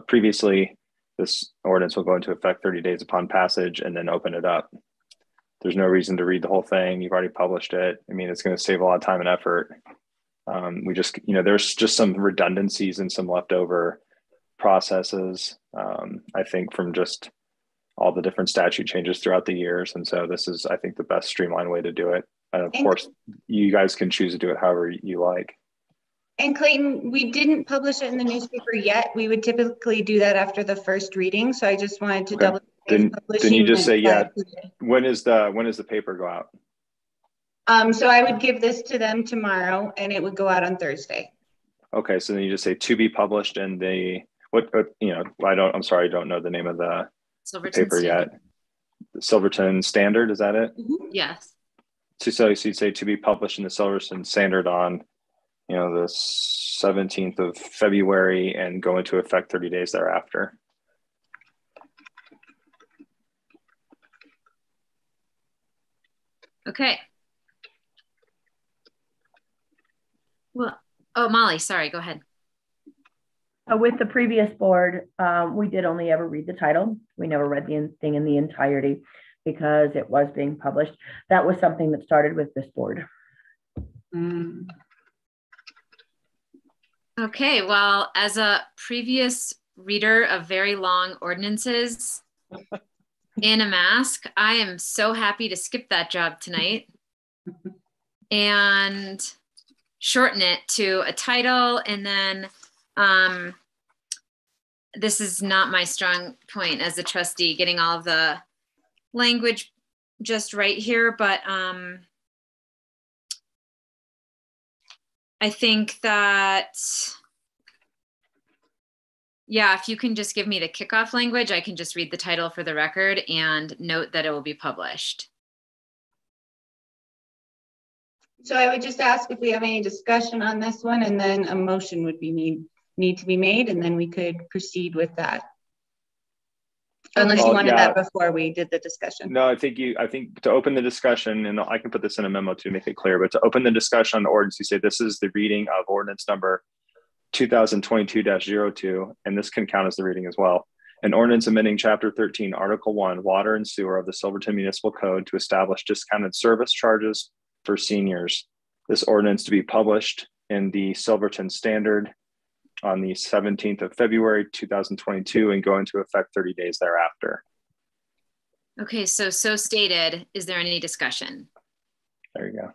Previously, this ordinance will go into effect 30 days upon passage and then open it up. There's no reason to read the whole thing. You've already published it. I mean, it's going to save a lot of time and effort. We just, you know, there's just some redundancies and some leftover processes, I think, from just all the different statute changes throughout the years. And so this is, I think, the best streamlined way to do it. And of course, you guys can choose to do it however you like. And Clayton, we didn't publish it in the newspaper yet. We would typically do that after the first reading. So I just wanted to double check. Then you just say, yeah, when is the paper go out? So I would give this to them tomorrow and it would go out on Thursday. Okay. So then you just say to be published in the, you know, I'm sorry, I don't know the name of the paper yet. The Silverton Standard, is that it? Mm-hmm. Yes. So you'd say to be published in the Silverton Standard on, you know, the 17th of February and go into effect 30 days thereafter. Okay. Well, oh, Molly, sorry, go ahead. With the previous board, we did only ever read the title. We never read the thing in the entirety because it was being published. That was something that started with this board. Okay, well, as a previous reader of very long ordinances in a mask, I am so happy to skip that job tonight and shorten it to a title. And then this is not my strong point as a trustee, getting all of the language just right here, but I think that, yeah, if you can just give me the kickoff language, I can just read the title for the record and note that it will be published. So I would just ask if we have any discussion on this one, and then a motion would be need to be made, and then we could proceed with that. Unless you wanted that before we did the discussion. No, I think to open the discussion, and I can put this in a memo to make it clear, but to open the discussion on the ordinance, you say this is the reading of ordinance number 2022-02, and this can count as the reading as well. An ordinance amending chapter 13, article 1, water and sewer of the Silverton Municipal Code to establish discounted service charges for seniors. This ordinance to be published in the Silverton Standard on the 17th of February, 2022, and go into effect 30 days thereafter. Okay, so stated. Is there any discussion? There you go.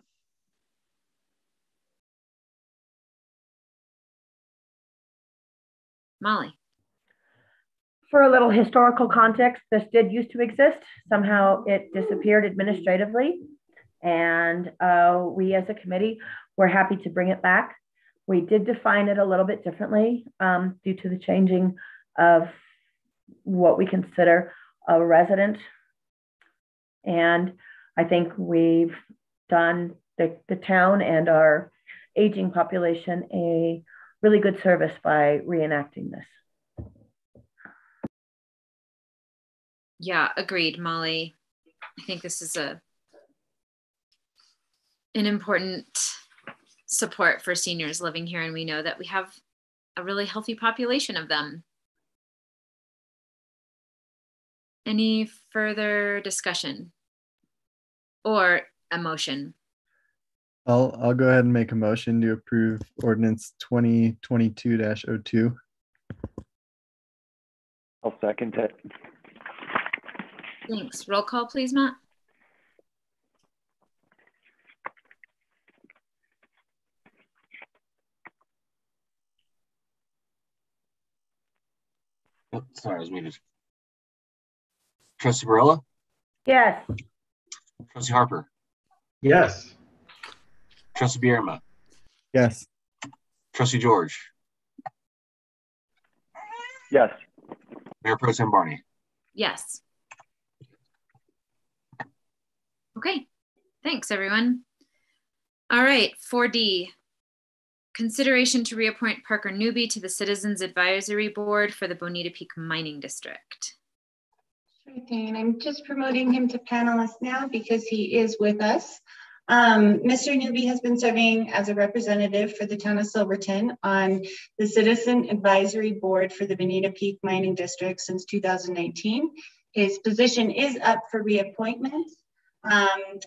Molly. For a little historical context, this did used to exist. Somehow it disappeared administratively. And we as a committee were happy to bring it back. We did define it a little bit differently due to the changing of what we consider a resident. And I think we've done the town and our aging population a really good service by reenacting this. Yeah, agreed, Molly. I think this is an important support for seniors living here, and we know that we have a really healthy population of them. Any further discussion or a motion? I'll go ahead and make a motion to approve ordinance 2022-02. I'll second it. Thanks. Roll call, please, Matt. Oh, sorry, I was muted. Trustee Barilla? Yes. Trustee Harper? Yes. Trustee Bierma? Yes. Trustee George? Yes. Mayor Pro Tem Barney? Yes. Okay, thanks everyone. All right, 4D. Consideration to reappoint Parker Newby to the Citizens Advisory Board for the Bonita Peak Mining District. Sure thing. I'm just promoting him to panelist now because he is with us. Mr. Newby has been serving as a representative for the town of Silverton on the Citizen Advisory Board for the Bonita Peak Mining District since 2019. His position is up for reappointment.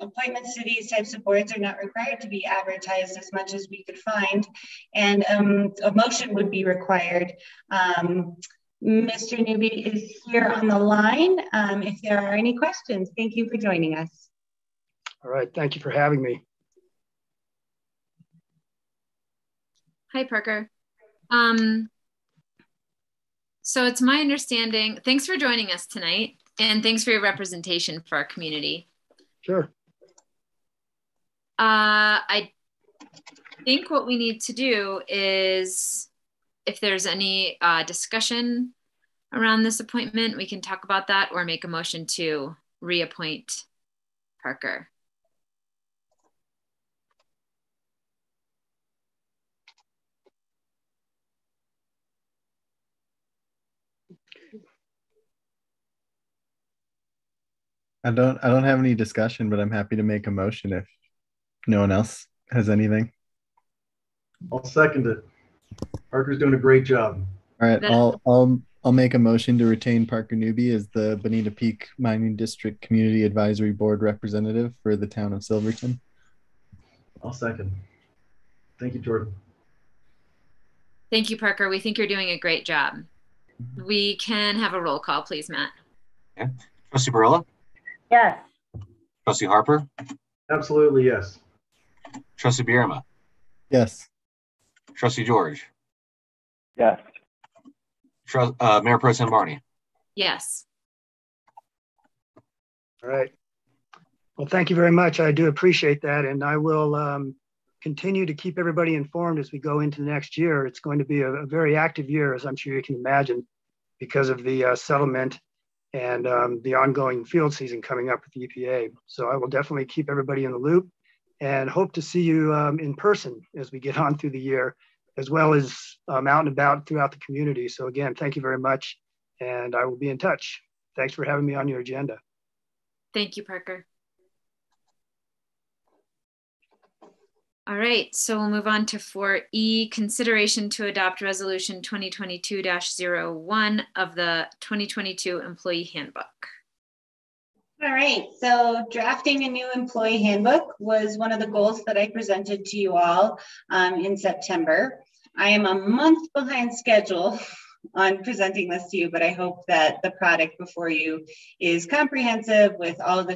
Appointments to these types of boards are not required to be advertised as much as we could find, and a motion would be required. Mr. Newby is here on the line. If there are any questions, thank you for joining us. All right, thank you for having me. Hi, Parker. So it's my understanding, thanks for joining us tonight, and thanks for your representation for our community. Sure. I think what we need to do is, if there's any discussion around this appointment, we can talk about that or make a motion to reappoint Parker. I don't have any discussion, but I'm happy to make a motion if no one else has anything. I'll second it. Parker's doing a great job. All right, I'll I'll make a motion to retain Parker Newby as the Bonita Peak Mining District Community Advisory Board representative for the town of Silverton. I'll second. Thank you, Jordan. Thank you, Parker. We think you're doing a great job. We can have a roll call, please, Matt. Okay. Trustee Barilla, Yes. Trustee Harper, Absolutely, yes. Trustee Bierma, Yes. Trustee George, Yes. Mayor Pro Tem Barney. Yes. All right. Well, thank you very much. I do appreciate that. And I will continue to keep everybody informed as we go into the next year. It's going to be a very active year, as I'm sure you can imagine, because of the settlement and the ongoing field season coming up with the EPA. So I will definitely keep everybody in the loop and hope to see you in person as we get on through the year, as well as out and about throughout the community. So again, thank you very much. And I will be in touch. Thanks for having me on your agenda. Thank you, Parker. All right, so we'll move on to 4E, consideration to adopt resolution 2022-01 of the 2022 employee handbook. All right, so drafting a new employee handbook was one of the goals that I presented to you all in September. I am a month behind schedule on presenting this to you, but I hope that the product before you is comprehensive with all of the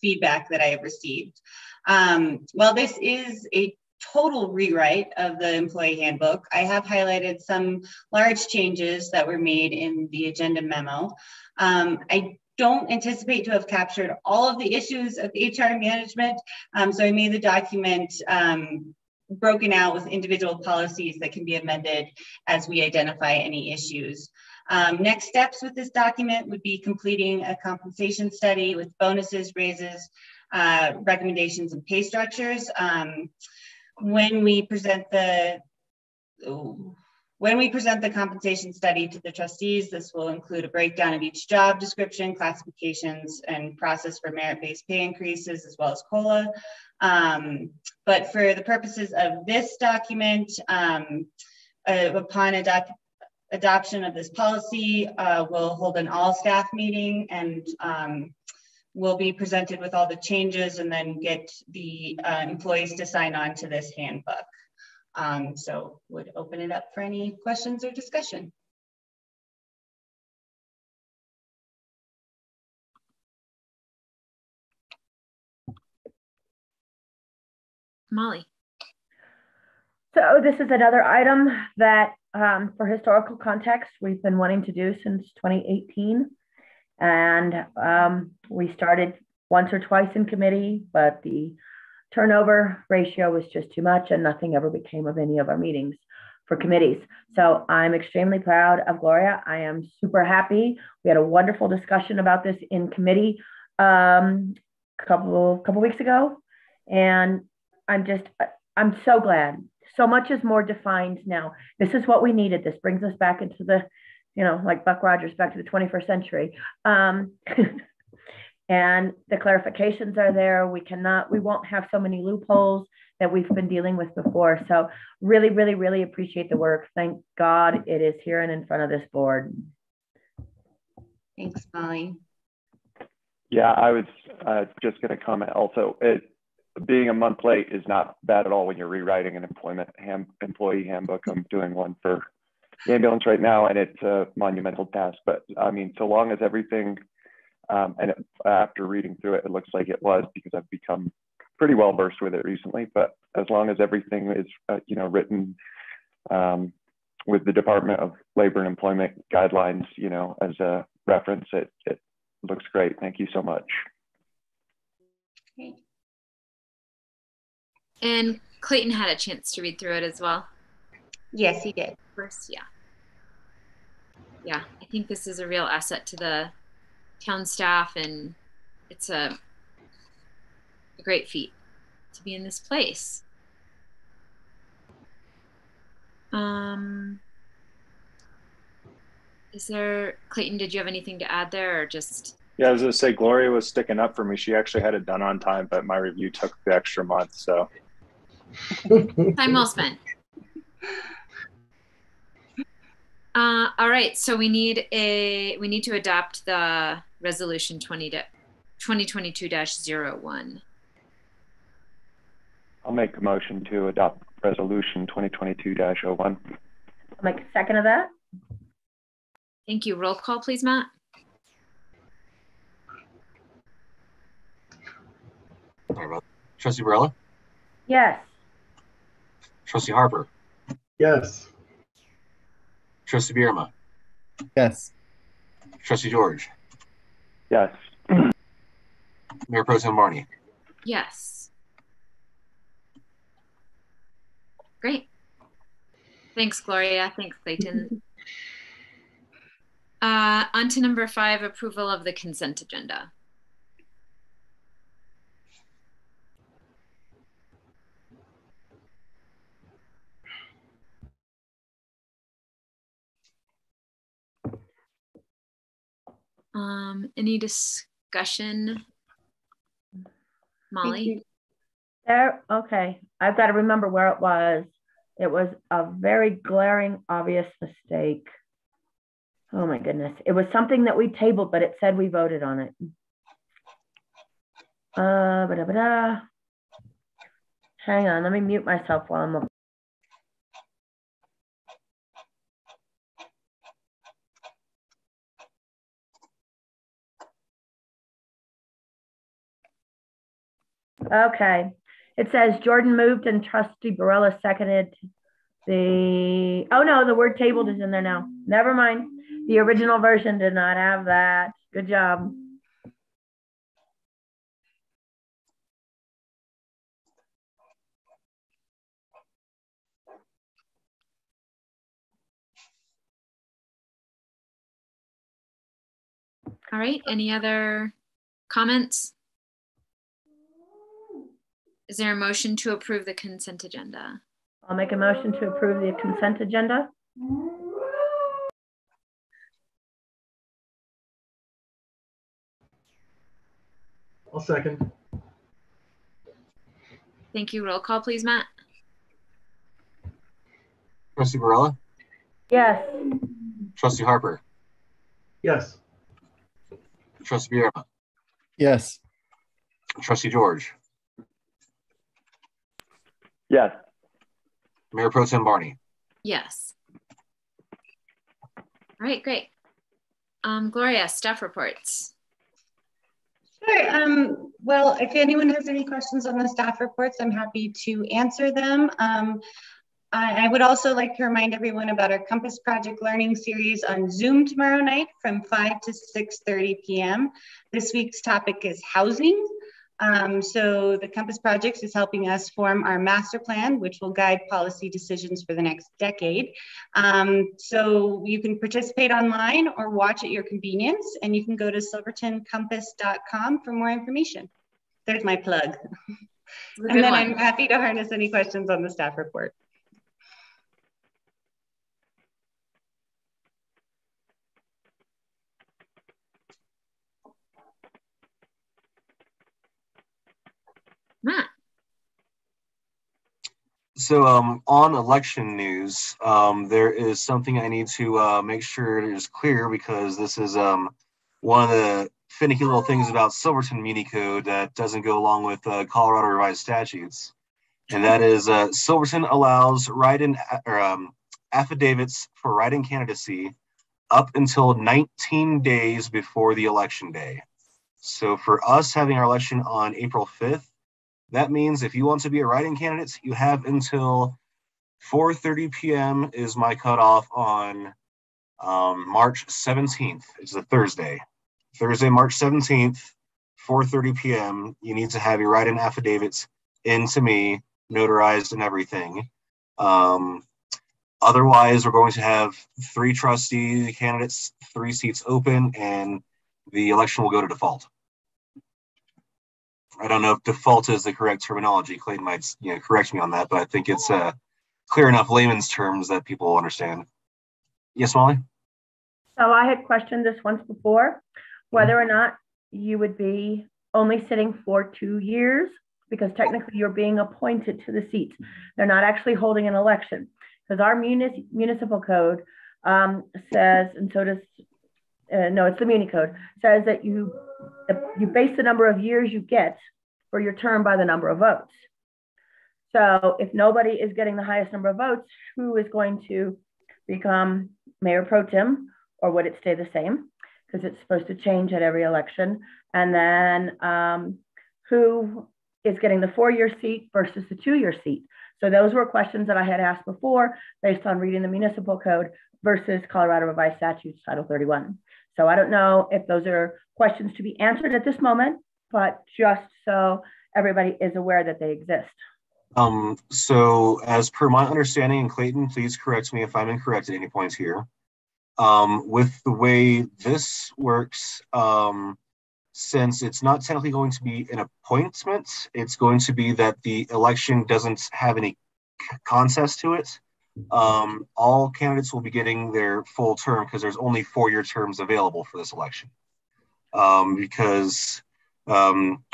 feedback that I have received. While this is a total rewrite of the employee handbook, I have highlighted some large changes that were made in the agenda memo. I don't anticipate to have captured all of the issues of HR management, so I made the document broken out with individual policies that can be amended as we identify any issues. Next steps with this document would be completing a compensation study with bonuses, raises, recommendations, and pay structures. When we present the compensation study to the trustees, this will include a breakdown of each job description, classifications, and process for merit-based pay increases, as well as COLA. But for the purposes of this document, upon adoption of this policy, we'll hold an all-staff meeting and we'll be presented with all the changes and then get the employees to sign on to this handbook. So would open it up for any questions or discussion. Molly. So this is another item that, for historical context, we've been wanting to do since 2018. And we started once or twice in committee, but the turnover ratio was just too much and nothing ever became of any of our meetings for committees. So I'm extremely proud of Gloria. I am super happy. We had a wonderful discussion about this in committee couple weeks ago. And I'm so glad. So much is more defined now. This is what we needed. This brings us back into the, like Buck Rogers, back to the 21st century. And the clarifications are there. We won't have so many loopholes that we've been dealing with before. So really, really, really appreciate the work. Thank God it is here and in front of this board. Thanks, Molly. Yeah, I was just going to comment also. Being a month late is not bad at all when you're rewriting an employee handbook. I'm doing one for the ambulance right now, and it's a monumental task. But I mean, so long as everything, after reading through it, it looks like it was, because I've become pretty well versed with it recently. But as long as everything is, written with the Department of Labor and Employment guidelines, as a reference, it looks great. Thank you so much. Okay. And Clayton had a chance to read through it as well. Yes, he did. Of course, yeah. Yeah, I think this is a real asset to the town staff, and it's a great feat to be in this place. Clayton, did you have anything to add there, or just? Yeah, I was going to say, Gloria was sticking up for me. She actually had it done on time, but my review took the extra month, so. Time well spent. All right, so we need to adopt the resolution 2022-01. I'll make a motion to adopt resolution 2022-01. I'll make a second of that. Thank you. Roll call, please, Matt. Sorry about that. Trustee Barella? Yes. Trustee Harper? Yes. Trustee Bierma? Yes. Trustee George? Yes. Mayor Pro Tem Barney? Yes. Great. Thanks, Gloria. Thanks, Clayton. On to number 5, approval of the consent agenda. Any discussion? Molly? There, okay. I've got to remember where it was. It was a very glaring, obvious mistake. Oh my goodness. It was something that we tabled, but it said we voted on it. Hang on, let me mute myself while I'm looking. Okay. It says Jordan moved and Trustee Barella seconded the, oh no, the word tabled is in there now. Never mind. The original version did not have that. Good job. All right, any other comments? Is there a motion to approve the consent agenda? I'll make a motion to approve the consent agenda. I'll second. Thank you. Roll call, please, Matt. Trustee Barella? Yes. Trustee Harper? Yes. Trustee Bierma? Yes. Trustee George? Yes. Mayor Pro Tem Barney? Yes. All right, great. Gloria, staff reports. Sure. Well, if anyone has any questions on the staff reports, I'm happy to answer them. I would also like to remind everyone about our Compass Project Learning Series on Zoom tomorrow night from 5 to 6:30 p.m. This week's topic is housing. So the Compass Project is helping us form our master plan, which will guide policy decisions for the next decade. So you can participate online or watch at your convenience, and you can go to silvertoncompass.com for more information. There's my plug. And then I'm happy to harness any questions on the staff report. Matt. So on election news, there is something I need to make sure is clear, because this is one of the finicky little things about Silverton Muni Code that doesn't go along with Colorado revised statutes. And that is Silverton allows write-in affidavits for write-in candidacy up until 19 days before the election day. So for us having our election on April 5th, that means if you want to be a write-in candidate, you have until 4:30 p.m. is my cutoff on March 17th. It's a Thursday. Thursday, March 17th, 4:30 p.m. You need to have your write-in affidavits into me, notarized and everything. Otherwise, we're going to have 3 trustee candidates, 3 seats open, and the election will go to default. I don't know if default is the correct terminology. Clayton might, correct me on that, but I think it's clear enough layman's terms that people will understand. Yes, Molly? So I had questioned this once before, whether or not you would be only sitting for 2 years, because technically you're being appointed to the seats. They're not actually holding an election, because our municipal code says, and so does, no, it's the Muni Code, says that you base the number of years you get for your term by the number of votes. So if nobody is getting the highest number of votes, who is going to become mayor pro tem, or would it stay the same? Because it's supposed to change at every election. And then who is getting the 4-year seat versus the 2-year seat? So those were questions that I had asked before based on reading the municipal code versus Colorado Revised Statutes Title 31. So I don't know if those are questions to be answered at this moment, but just so everybody is aware that they exist. So as per my understanding, and Clayton, please correct me if I'm incorrect at any points here. With the way this works, since it's not technically going to be an appointment, it's going to be that the election doesn't have any contest to it. All candidates will be getting their full term because there's only 4-year terms available for this election. Because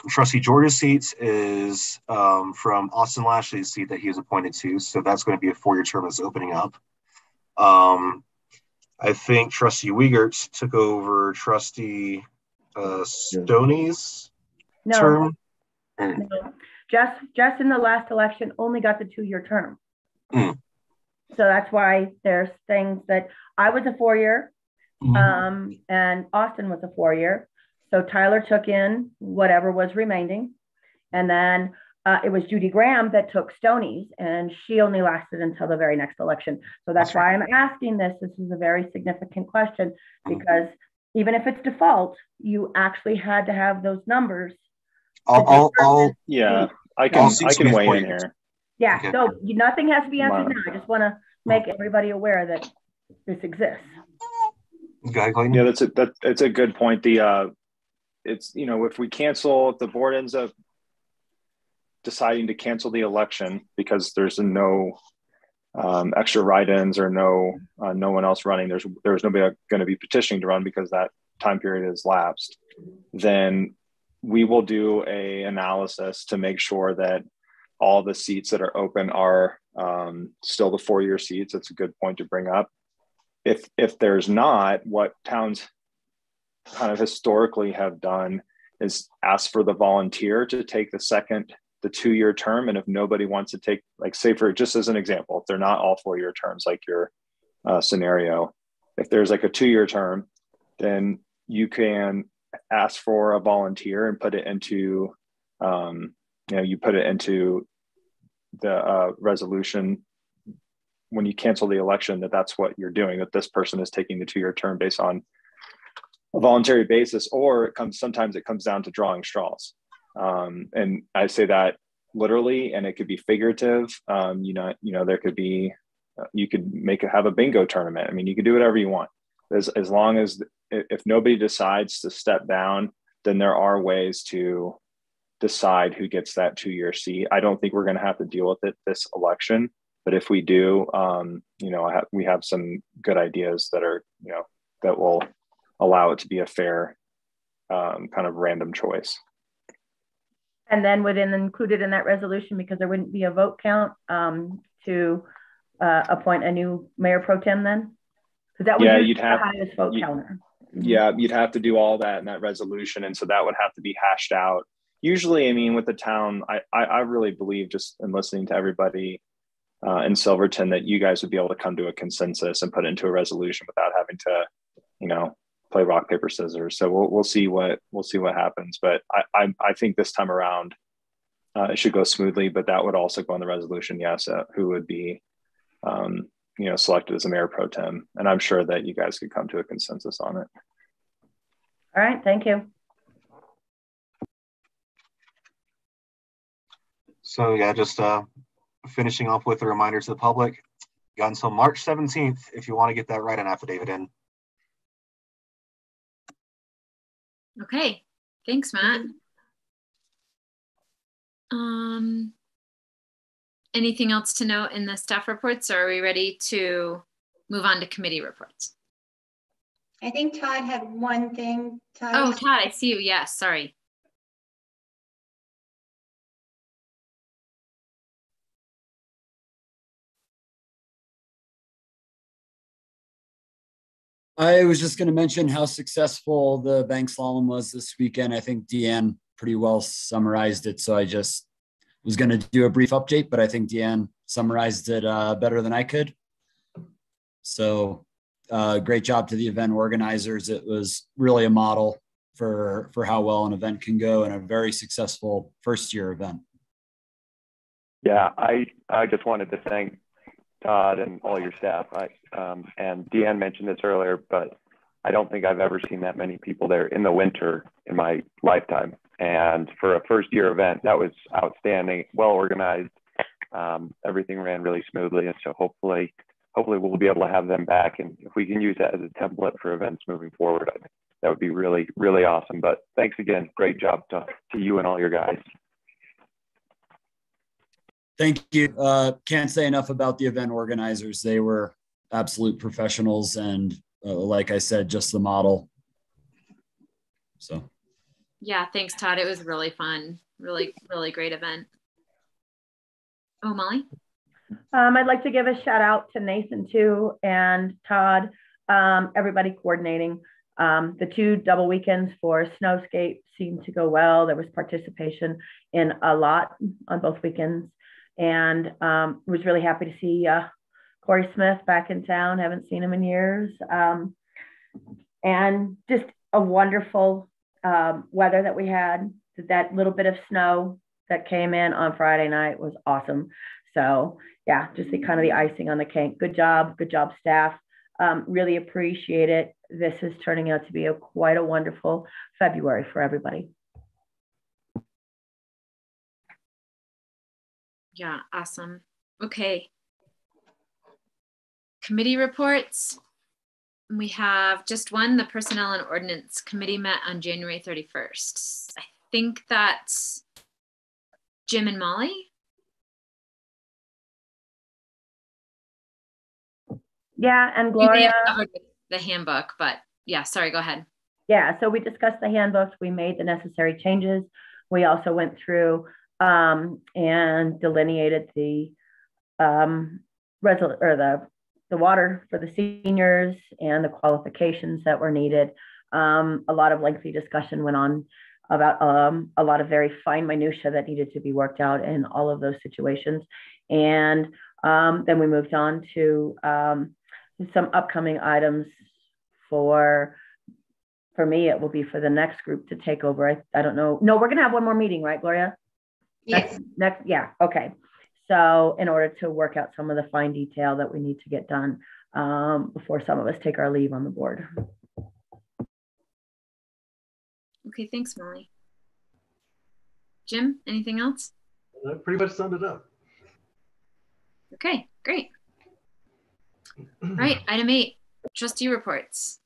Trustee George's seat is from Austin Lashley's seat that he was appointed to, so that's going to be a 4-year term that's opening up. I think Trustee Wiegert took over Trustee Stoney's term. No. Just in the last election only got the 2-year term. So that's why there's things that I was a 4-year, and Austin was a 4-year. So Tyler took in whatever was remaining. And then it was Judy Graham that took Stoney's, and she only lasted until the very next election. So that's why I'm asking this. This is a very significant question, because even if it's default, you actually had to have those numbers. I can weigh in here. Yeah, okay. So nothing has to be answered now. I just want to make everybody aware that this exists. Yeah, that's a good point. It's, if we cancel, if the board ends up deciding to cancel the election because there's no extra write-ins or no one else running, there's nobody going to be petitioning to run because that time period has lapsed, then we will do a analysis to make sure that all the seats that are open are still the 4-year seats. That's a good point to bring up. If there's not, what towns kind of historically have done is ask for the volunteer to take the 2-year term. And if nobody wants to take, like, say, for just as an example, if they're not all 4-year terms, like your scenario, if there's like a 2-year term, then you can ask for a volunteer and put it into, you put it into the resolution when you cancel the election, that's what you're doing, that this person is taking the 2-year term based on a voluntary basis, or sometimes it comes down to drawing straws. And I say that literally, and it could be figurative. There could be, you could have a bingo tournament. I mean, you could do whatever you want. As long as, if nobody decides to step down, then there are ways to decide who gets that 2-year seat. I don't think we're going to have to deal with it this election, but if we do, we have some good ideas that are, that will allow it to be a fair kind of random choice. And then within included in that resolution, because there wouldn't be a vote count to appoint a new mayor pro tem then? Because that would be the highest vote counter. Yeah, you'd have to do all that in that resolution. And so that would have to be hashed out. Usually, I mean, with the town, I really believe, just in listening to everybody in Silverton, that you guys would be able to come to a consensus and put it into a resolution without having to, play rock, paper, scissors. So we'll see what happens. But I think this time around it should go smoothly. But that would also go on the resolution. Yes, who would be selected as a mayor pro tem, and I'm sure that you guys could come to a consensus on it. All right, thank you. So yeah, just finishing off with a reminder to the public, you got until March 17th if you want to get that write-in affidavit in. Okay, thanks, Matt. Anything else to note in the staff reports, or are we ready to move on to committee reports? I think Todd had one thing. Oh, Todd, I see you. Yes, sorry. I was just going to mention how successful the bank slalom was this weekend. I think Deanne pretty well summarized it. So I just was going to do a brief update, but I think Deanne summarized it better than I could. So great job to the event organizers. It was really a model for how well an event can go, and a very successful first year event. Yeah, I just wanted to thank Todd and all your staff. And Deanne mentioned this earlier, but I don't think I've ever seen that many people there in the winter in my lifetime. And for a first year event, that was outstanding, well organized. Everything ran really smoothly. And so hopefully we'll be able to have them back. And if we can use that as a template for events moving forward, I think that would be really, really awesome. But thanks again. Great job to you and all your guys. Thank you. Can't say enough about the event organizers. They were absolute professionals, and like I said, just the model. So. Yeah, thanks, Todd. It was really fun. Really, really great event. Oh, Molly? I'd like to give a shout out to Nathan too, and Todd, everybody coordinating. The 2 double weekends for Snowscape seemed to go well. There was participation in a lot on both weekends, and was really happy to see Corey Smith back in town. Haven't seen him in years. And just a wonderful weather that we had. That little bit of snow that came in on Friday night was awesome. So yeah, just the kind of the icing on the cake. Good job staff. Really appreciate it. This is turning out to be quite a wonderful February for everybody. Yeah, awesome. Okay. Committee reports. We have just one. The Personnel and Ordinance Committee met on January 31st. I think that's Jim and Molly. Yeah, and Gloria. Covered the handbook, but yeah, sorry, go ahead. Yeah, so we discussed the handbooks. We made the necessary changes. We also went through and delineated the water for the seniors and the qualifications that were needed. A lot of lengthy discussion went on about a lot of very fine minutia that needed to be worked out in all of those situations. And then we moved on to some upcoming items for me. It will be for the next group to take over. I don't know. No, we're going to have one more meeting, right, Gloria? Yes. Next, yeah. Okay. So in order to work out some of the fine detail that we need to get done before some of us take our leave on the board. Okay, thanks, Molly. Jim, anything else? That pretty much summed it up. Okay, great. All right, item 8, trustee reports.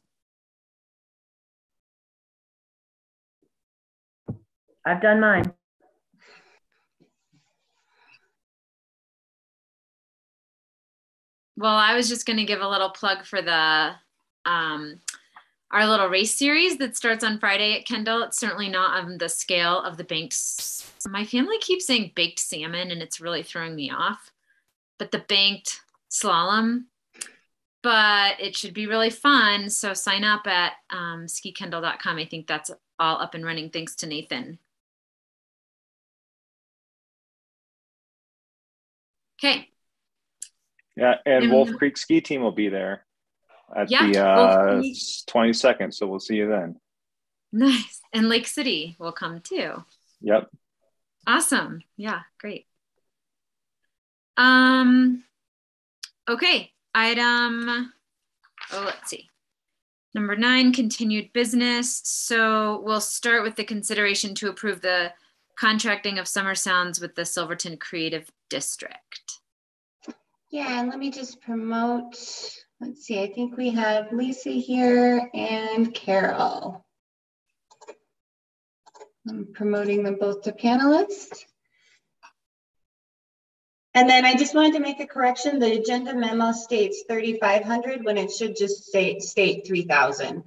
I've done mine. Well, I was just going to give a little plug for the our little race series that starts on Friday at Kendall. It's certainly not on the scale of the banked. My family keeps saying baked salmon, and it's really throwing me off. But the banked slalom, but it should be really fun. So sign up at skikendall.com. I think that's all up and running thanks to Nathan. Okay. Yeah, and Wolf Creek ski team will be there at the 22nd, so we'll see you then. Nice. And Lake City will come too. Yep. Awesome. Yeah, great. Okay, let's see. Number 9, continued business. So we'll start with the consideration to approve the contracting of summer sounds with the Silverton Creative District. Yeah, and let me just promote, let's see, I think we have Lisa here and Carol. I'm promoting them both to panelists. And then I just wanted to make a correction. The agenda memo states 3,500 when it should just state 3,000.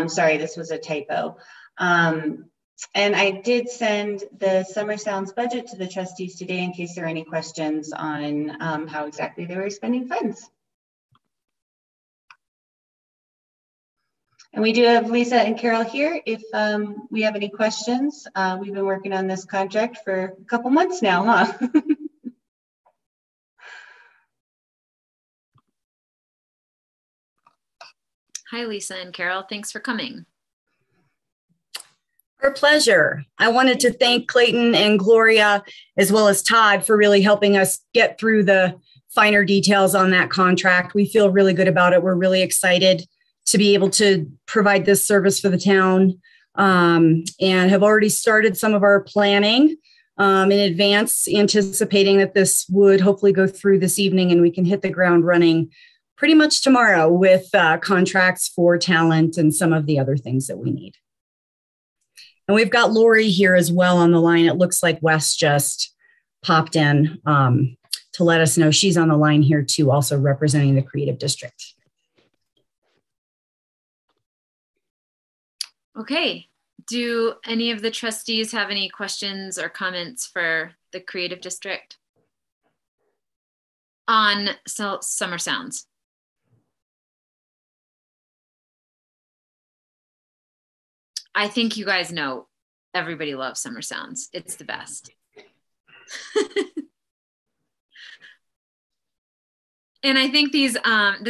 Sorry, this was a typo. And I did send the Summer Sounds budget to the trustees today in case there are any questions on how exactly they were spending funds. And we do have Lisa and Carol here if we have any questions. We've been working on this contract for a couple months now, huh? Hi, Lisa and Carol. Thanks for coming. Our pleasure. I wanted to thank Clayton and Gloria, as well as Todd, for really helping us get through the finer details on that contract. We feel really good about it. We're really excited to be able to provide this service for the town, and have already started some of our planning in advance, anticipating that this would hopefully go through this evening and we can hit the ground running pretty much tomorrow with contracts for talent and some of the other things that we need. And we've got Lori here as well on the line. It looks like Wes just popped in to let us know she's on the line here too, also representing the Creative District. Okay. Do any of the trustees have any questions or comments for the Creative District on Summer Sounds? I think you guys know everybody loves Summer Sounds. It's the best. And I think this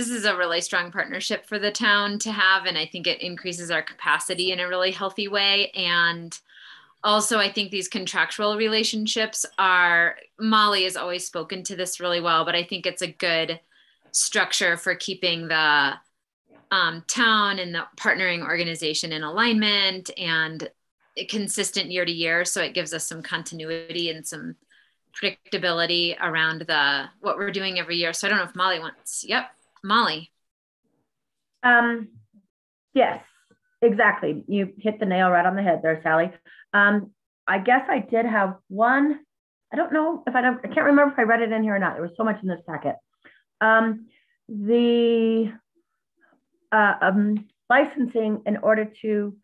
is a really strong partnership for the town to have, and I think it increases our capacity in a really healthy way. And also, I think these contractual relationships Molly has always spoken to this really well, but I think it's a good structure for keeping the town and the partnering organization in alignment and consistent year to year. So it gives us some continuity and some predictability around what we're doing every year. So I don't know if Molly wants. Yep, Molly. Yes, exactly. You hit the nail right on the head there, Sally. I guess I did have one. I don't know if I can't remember if I read it in here or not. There was so much in this packet. The licensing in order to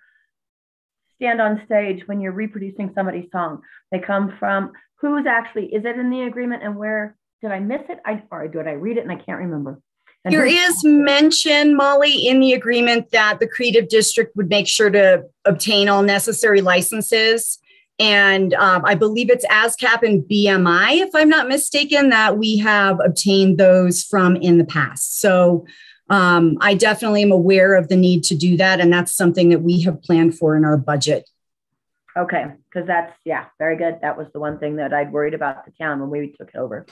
stand on stage when you're reproducing somebody's song. They come from is it in the agreement, and where did I miss it? Or did I read it and I can't remember? And there is mention, Molly, in the agreement that the Creative District would make sure to obtain all necessary licenses. And I believe it's ASCAP and BMI, if I'm not mistaken, that we have obtained those from in the past. So I definitely am aware of the need to do that. And that's something that we have planned for in our budget. Okay, because that's, yeah, very good. That was the one thing that I'd worried about the town when we took it over.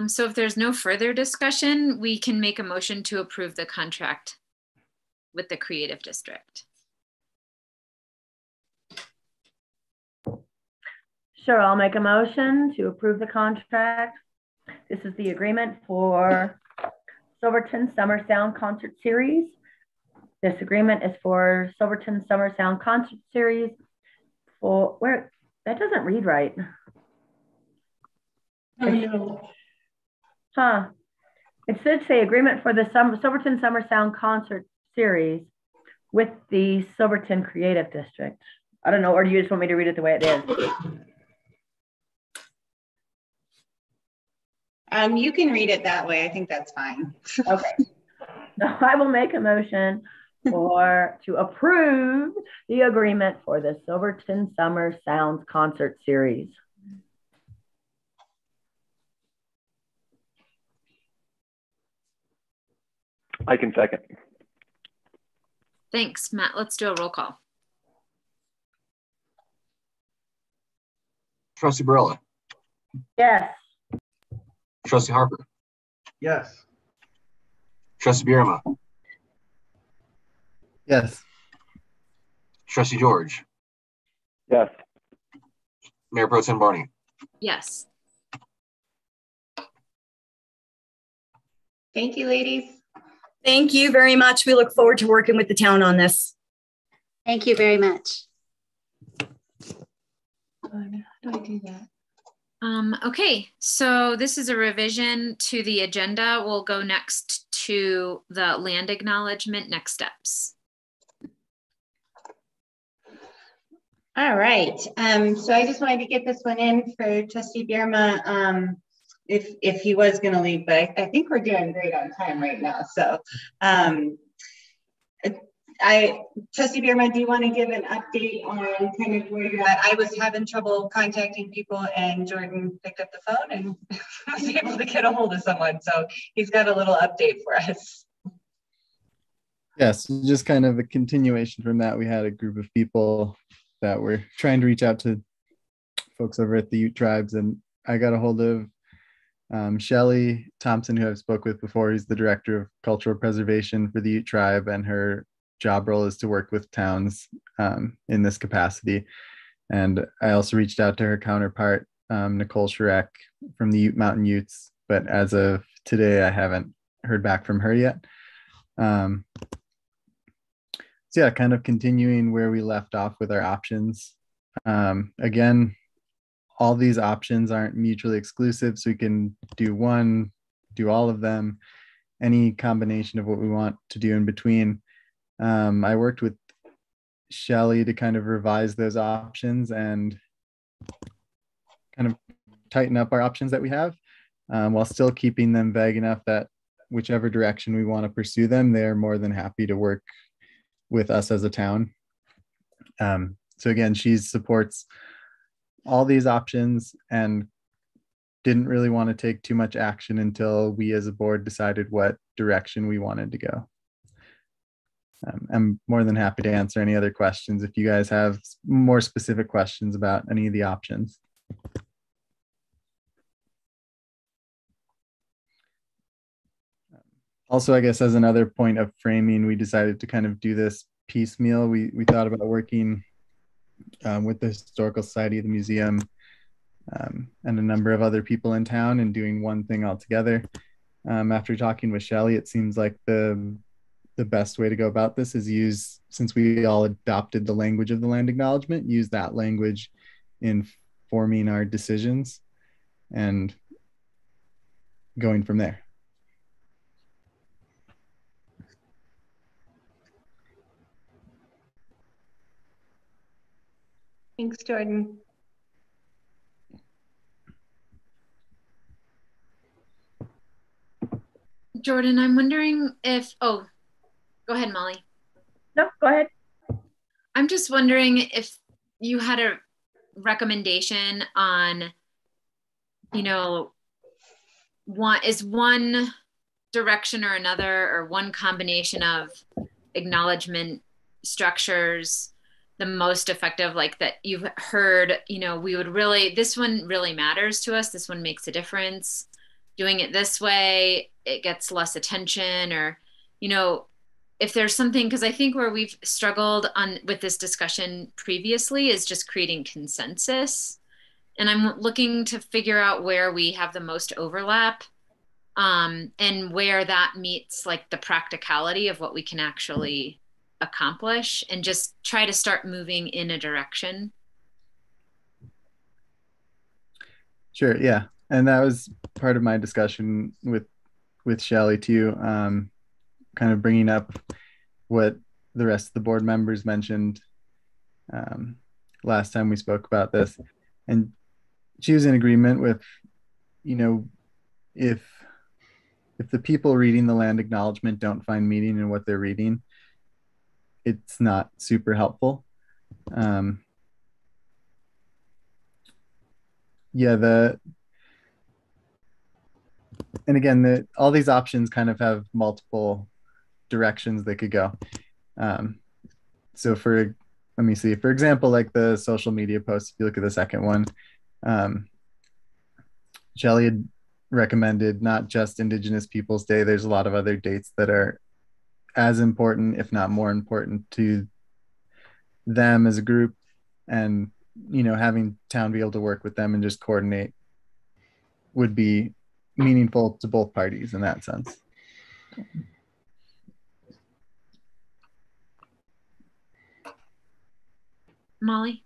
So if there's no further discussion, we can make a motion to approve the contract with the Creative District. Sure, I'll make a motion to approve the contract. This is the agreement for Silverton Summer Sound Concert Series. This agreement is for Silverton Summer Sound Concert Series for that doesn't read right. Oh, no. Huh. It should say agreement for the Silverton Summer Sound Concert Series with the Silverton Creative District. I don't know, or do you just want me to read it the way it is? You can read it that way. I think that's fine. Okay. So I will make a motion to approve the agreement for the Silverton Summer Sounds Concert Series. I can second. Thanks, Matt. Let's do a roll call. Trustee Barilla. Yes. Trustee Harper. Yes. Trustee Bierma. Yes. Trustee George. Yes. Mayor Pro Tem Barney. Yes. Thank you, ladies. Thank you very much. We look forward to working with the town on this. Thank you very much. How do I do that? Okay, so this is a revision to the agenda. We'll go next to the land acknowledgement, next steps. All right. So I just wanted to get this one in for Trustee Bierma. if he was going to leave, but I think we're doing great on time right now. So, Trustee Bierman, do you want to give an update on kind of where you're at? I was having trouble contacting people, and Jordan picked up the phone and was able to get a hold of someone. So he's got a little update for us. Yes, just kind of a continuation from that. We had a group of people that were trying to reach out to folks over at the Ute Tribes, and I got a hold of Shelley Thompson, who I've spoke with before. He's the director of cultural preservation for the Ute Tribe, and her job role is to work with towns in this capacity. And I also reached out to her counterpart, Nicole Shrek from the Ute Mountain Utes, but as of today, I haven't heard back from her yet. So yeah, kind of continuing where we left off with our options. Again, all these options aren't mutually exclusive, so we can do one, do all of them, any combination of what we want to do in between. I worked with Shelley to kind of revise those options and kind of tighten up our options that we have, while still keeping them vague enough that whichever direction we want to pursue them, they're more than happy to work with us as a town. So again, she supports all these options and didn't really want to take too much action until we as a board decided what direction we wanted to go. I'm more than happy to answer any other questions if you guys have more specific questions about any of the options. Also, I guess as another point of framing, we decided to kind of do this piecemeal. We thought about working with the Historical Society, the museum, and a number of other people in town and doing one thing altogether. After talking with Shelley, it seems like the best way to go about this is use, since we all adopted the language of the land acknowledgement, use that language in forming our decisions and going from there. Thanks, Jordan. Jordan, I'm wondering if, oh, go ahead, Molly. No, go ahead. I'm just wondering if you had a recommendation on, you know, one direction or another, or one combination of acknowledgement structures the most effective, like that you've heard, you know, we would really, this one really matters to us, this one makes a difference, doing it this way it gets less attention, or, you know, if there's something, because I think where we've struggled on with this discussion previously is just creating consensus, and I'm looking to figure out where we have the most overlap, and where that meets like the practicality of what we can actually accomplish, and just try to start moving in a direction. Sure, yeah. And that was part of my discussion with Shelley too, kind of bringing up what the rest of the board members mentioned last time we spoke about this. And she was in agreement with, you know, if the people reading the land acknowledgement don't find meaning in what they're reading, it's not super helpful. Yeah, and again, all these options kind of have multiple directions they could go. So let me see, for example, like the social media posts, if you look at the second one, Shelley had recommended not just Indigenous Peoples Day, there's a lot of other dates that are as important, if not more important, to them as a group, and, you know, having town be able to work with them and just coordinate would be meaningful to both parties in that sense. Molly?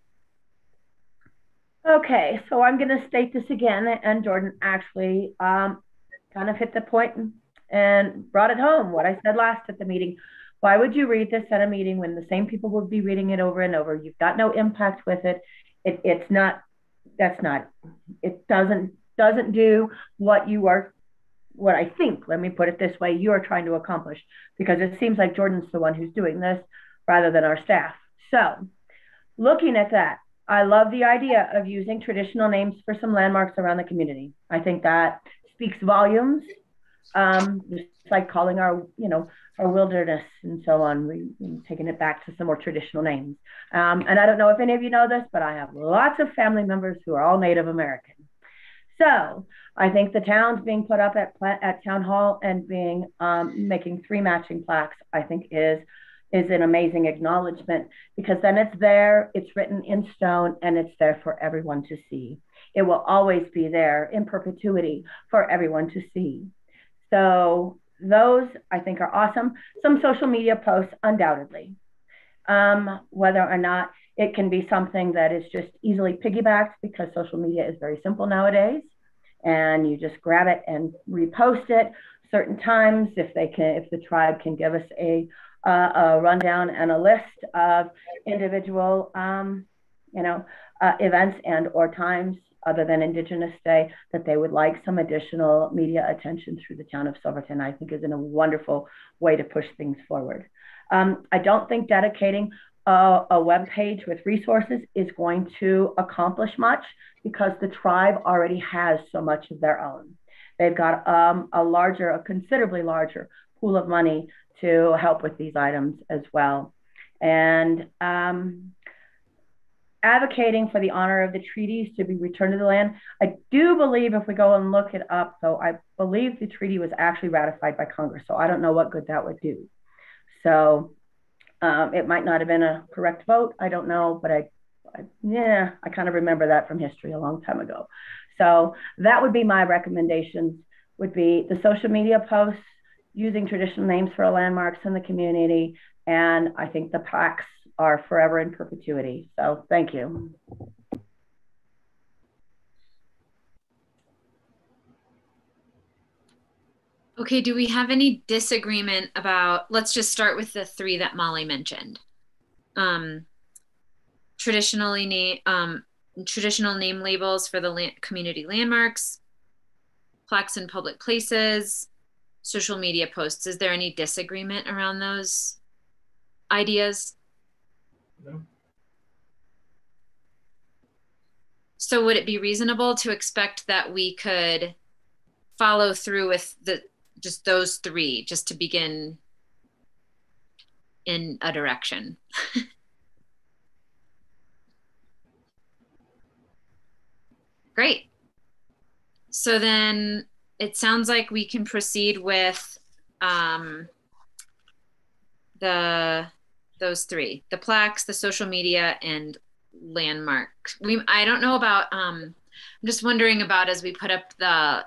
Okay, so I'm going to state this again, and Jordan actually kind of hit the point and brought it home, what I said last at the meeting. Why would you read this at a meeting when the same people would be reading it over and over? You've got no impact with it. It doesn't doesn't do what you are, what I think, let me put it this way, you are trying to accomplish, because it seems like Jordan's the one who's doing this rather than our staff. So looking at that, I love the idea of using traditional names for some landmarks around the community. I think that speaks volumes. Just like calling our, our wilderness and so on, taking it back to some more traditional names. And I don't know if any of you know this, but I have lots of family members who are all Native American. So I think the towns being put up at town hall and being making 3 matching plaques, I think is an amazing acknowledgement, because then it's there, it's written in stone, and it's there for everyone to see. It will always be there in perpetuity for everyone to see. So those I think are awesome. Some social media posts, undoubtedly. Whether or not it can be something that is just easily piggybacked, because social media is very simple nowadays, and you just grab it and repost it certain times. If the tribe can give us a rundown and a list of individual, events and or times other than Indigenous Day that they would like some additional media attention through the town of Silverton, I think is a wonderful way to push things forward. I don't think dedicating a web page with resources is going to accomplish much, because the tribe already has so much of their own. They've got a considerably larger pool of money to help with these items as well. And advocating for the honor of the treaties to be returned to the land. I do believe, if we go and look it up, though, I believe the treaty was actually ratified by Congress. So I don't know what good that would do. So it might not have been a correct vote. I don't know, but I kind of remember that from history a long time ago. So that would be my recommendations, would be the social media posts, using traditional names for landmarks in the community. And I think the plaques are forever in perpetuity. So thank you. Okay, do we have any disagreement about, let's just start with the 3 that Molly mentioned. Traditional name labels for the community landmarks, plaques in public places, social media posts. Is there any disagreement around those ideas? No. So would it be reasonable to expect that we could follow through with just those 3, just to begin in a direction? Great. So then it sounds like we can proceed with those 3, the plaques, the social media, and landmark. I don't know about, I'm just wondering about, as we put up the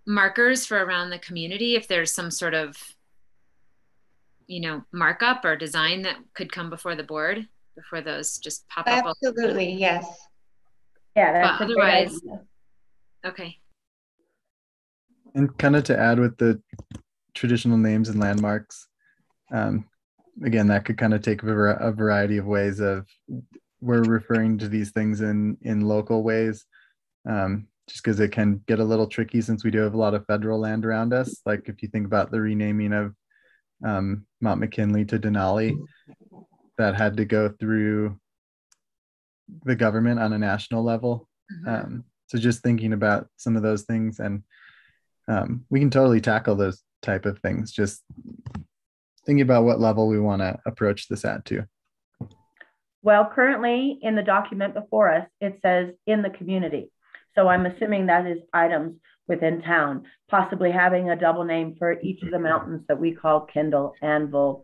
markers for around the community, if there's some sort of, markup or design that could come before the board before those just pop up. Absolutely, yes. Yeah, that's but otherwise, okay. And kind of to add with the traditional names and landmarks, again, that could kind of take a variety of ways of, we're referring to these things in local ways, just because it can get a little tricky since we do have a lot of federal land around us. Like if you think about the renaming of Mount McKinley to Denali, that had to go through the government on a national level. Mm-hmm. So just thinking about some of those things, and we can totally tackle those type of things. Just thinking about what level we want to approach this at too. Well, currently in the document before us, it says in the community. So I'm assuming that is items within town, possibly having a double name for each of the mountains that we call Kindle, Anvil,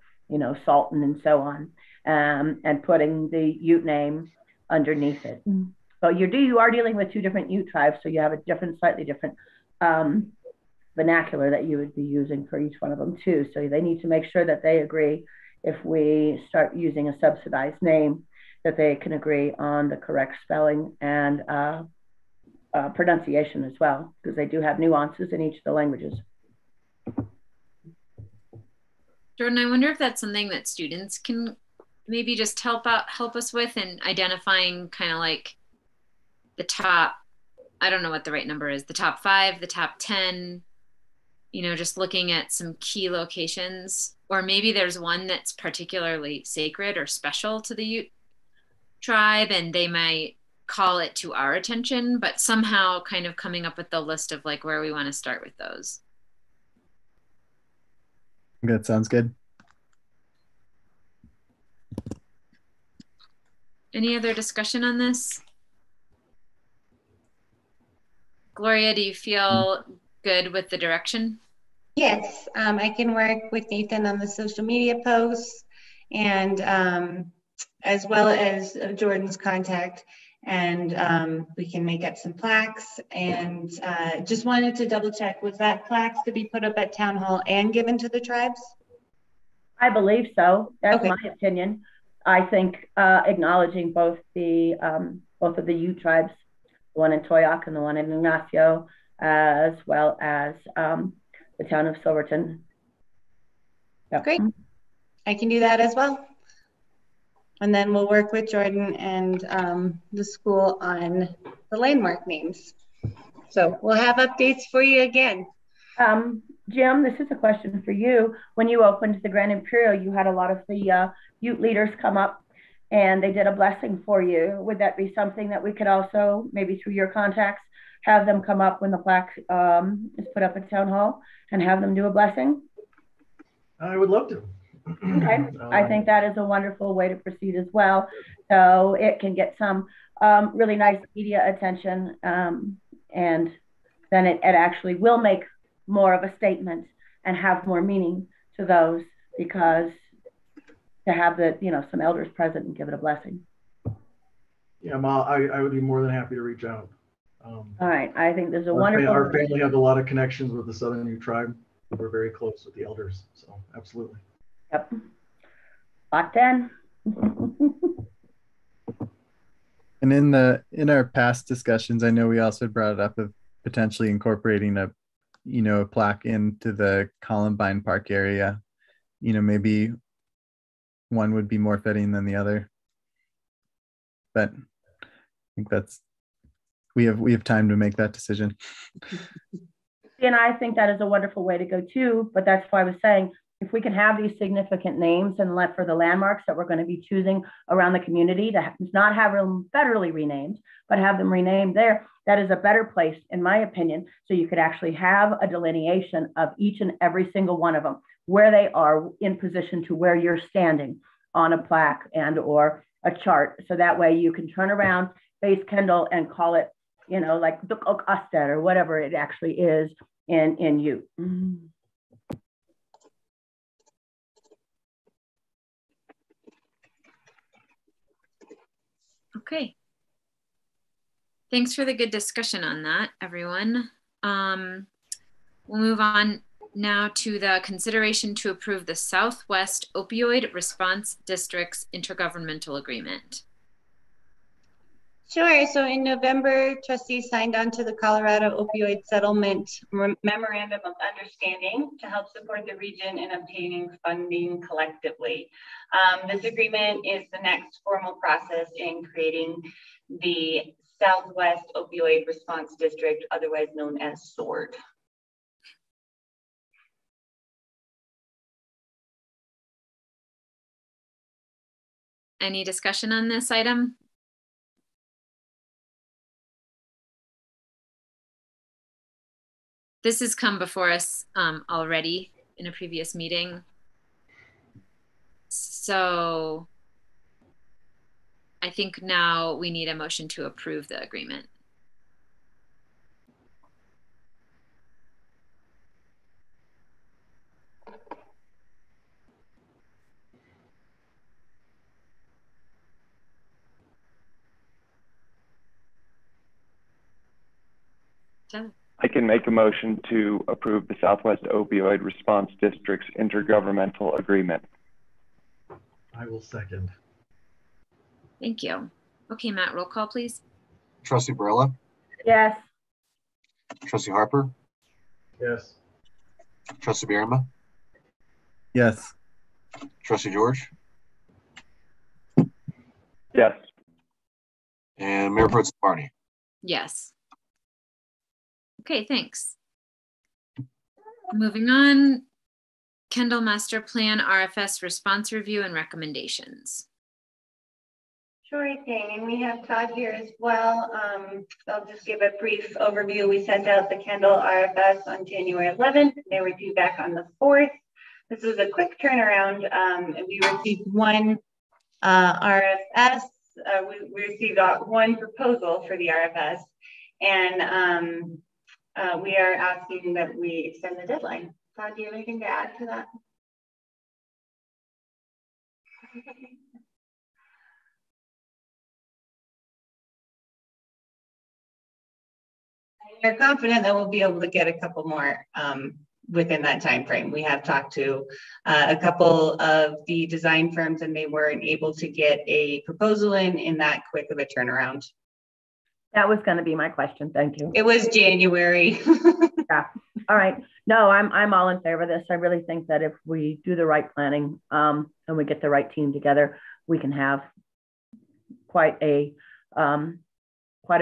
Salton, and so on, and putting the Ute name underneath it. So you are dealing with 2 different Ute tribes, so you have a slightly different vernacular that you would be using for each one of them too. So they need to make sure that they agree, if we start using a subsidized name, that they can agree on the correct spelling and pronunciation as well, because they do have nuances in each of the languages. Jordan, I wonder if that's something that students can maybe just help us with in identifying kind of like the top I don't know what the right number is, the top 5, the top 10, you know, just looking at some key locations, or maybe there's one that's particularly sacred or special to the Ute tribe and they might call it to our attention, but somehow kind of coming up with the list of like where we want to start with those. That sounds good. Any other discussion on this? Gloria, do you feel good with the direction? Yes, I can work with Nathan on the social media posts and as well as Jordan's contact, and we can make up some plaques. And just wanted to double check, was that plaques to be put up at town hall and given to the tribes? I believe so. That's Okay. my opinion. I think acknowledging both of the Ute tribes, the one in Toyac and the one in Ignacio, as well as the town of Silverton. Yep. Great. I can do that as well. And then we'll work with Jordan and the school on the landmark names. So we'll have updates for you again. Jim, this is a question for you. When you opened the Grand Imperial, you had a lot of the Ute leaders come up and they did a blessing for you. Would that be something that we could also, maybe through your contacts, have them come up when the plaque is put up at town hall and have them do a blessing? I would love to. Okay, I think that is a wonderful way to proceed as well. So it can get some really nice media attention, and then it actually will make more of a statement and have more meaning to those, because to have the, you know, some elders present and give it a blessing. Yeah, Ma, I would be more than happy to reach out. All right, I think there's a wonderful. Our family has a lot of connections with the Southern Ute tribe. We're very close with the elders, so absolutely. Yep. Locked in. And in our past discussions, I know we also brought it up of potentially incorporating a plaque into the Columbine Park area. You know, maybe one would be more fitting than the other. But I think we have time to make that decision. And I think that is a wonderful way to go too. But that's why I was saying, if we can have these significant names and let for the landmarks that we're going to be choosing around the community, to not have them federally renamed, but have them renamed there, that is a better place, in my opinion. So you could actually have a delineation of each and every single one of them, where they are in position to where you're standing on a plaque and or a chart. So that way you can turn around, face Kendall, and call it, you know, like Duk Ok Asted or whatever it actually is in Ute. Okay. Thanks for the good discussion on that, everyone. We'll move on now to the consideration to approve the Southwest Opioid Response District's intergovernmental agreement. Sure. So in November, trustees signed on to the Colorado Opioid Settlement Memorandum of Understanding to help support the region in obtaining funding collectively. This agreement is the next formal process in creating the Southwest Opioid Response District, otherwise known as SWORD. Any discussion on this item? This has come before us already in a previous meeting. So I think now we need a motion to approve the agreement. I can make a motion to approve the Southwest Opioid Response District's intergovernmental agreement. I will second. Thank you. Okay, Matt, roll call, please. Trustee Barilla? Yes. Trustee Harper? Yes. Trustee Bierma? Yes. Trustee George? Yes. And Mayor Pro Tem Barney? Yes. Okay, thanks. Moving on, Kendall Master Plan RFS response review and recommendations. Sure thing, and we have Todd here as well. I'll just give a brief overview. We sent out the Kendall RFS on January 11th. They were due back on the 4th. This was a quick turnaround, and we received one RFS. We received one proposal for the RFS, and we are asking that we extend the deadline. Todd, do you have anything to add to that? We're confident that we'll be able to get a couple more within that time frame. We have talked to a couple of the design firms, and they weren't able to get a proposal in that quick of a turnaround. That was going to be my question. Thank you. It was January. Yeah. All right. No, I'm all in favor of this. I really think that if we do the right planning and we get the right team together, we can have quite a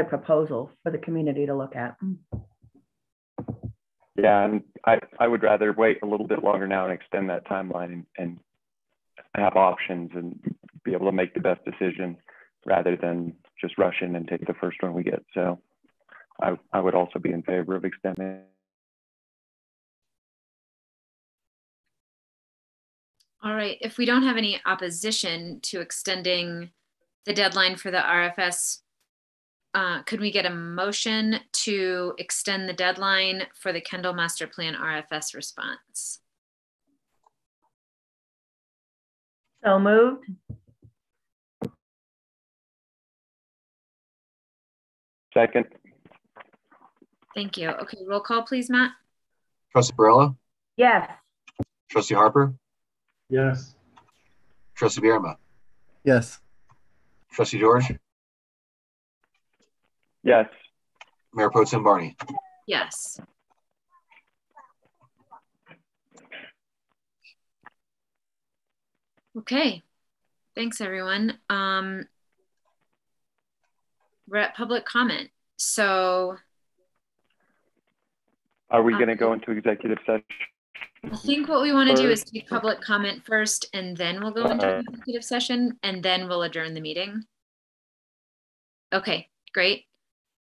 proposal for the community to look at. Yeah, and I would rather wait a little bit longer now and extend that timeline and have options and be able to make the best decision rather than just rush in and take the first one we get. So I would also be in favor of extending. All right, if we don't have any opposition to extending the deadline for the RFS, could we get a motion to extend the deadline for the Kendall Master Plan RFS response? So moved. Second. Thank you. Okay, roll call, please, Matt. Trustee Barella? Yes. Trustee Harper? Yes. Trustee Bierma? Yes. Trustee George? Yes. Mayor Pro Tem Barney? Yes. Okay, thanks everyone. We're at public comment. So are we going to go into executive session? I think what we want to do is take public comment first, and then we'll go into executive session, and then we'll adjourn the meeting. Okay, great.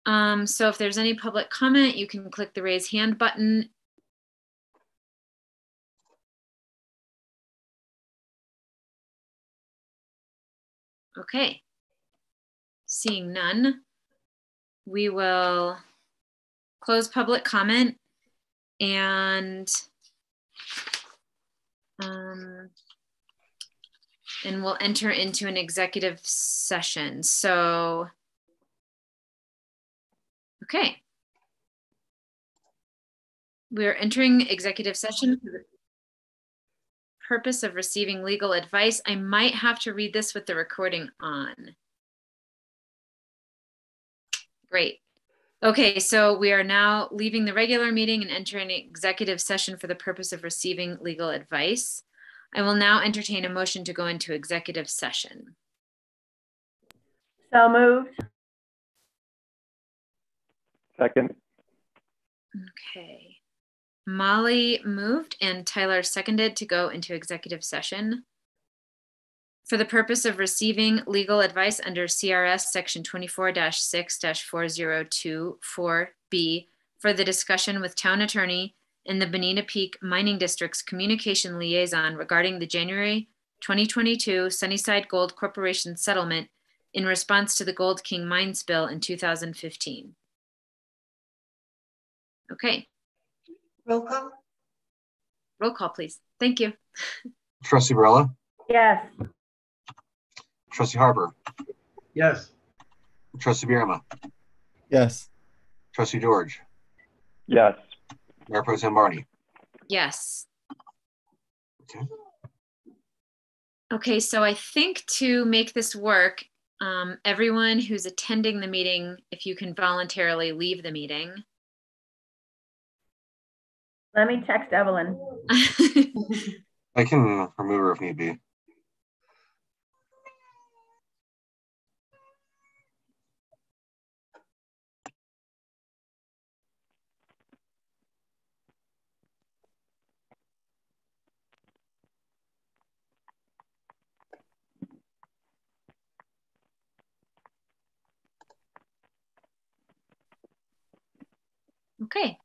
So if there's any public comment, you can click the raise hand button. Okay, seeing none, we will close public comment and we'll enter into an executive session. So, okay. We're entering executive session for the purpose of receiving legal advice. I might have to read this with the recording on. Great. Okay, so we are now leaving the regular meeting and entering an executive session for the purpose of receiving legal advice. I will now entertain a motion to go into executive session. So moved. Second. Okay. Molly moved and Tyler seconded to go into executive session for the purpose of receiving legal advice under CRS section 24-6-4024B for the discussion with town attorney and the Bonita Peak Mining District's communication liaison regarding the January 2022 Sunnyside Gold Corporation settlement in response to the Gold King mine spill in 2015. Okay. Roll call. Roll call, please. Thank you. Trustee Barella? Yes. Trustee Harper? Yes. Trustee Bierma? Yes. Trustee George? Yes. Mayor Pro Tem Barney? Yes. Okay. Okay, so I think to make this work, everyone who's attending the meeting, if you can voluntarily leave the meeting. Let me text Evelyn. I can remove her if need be. Okay.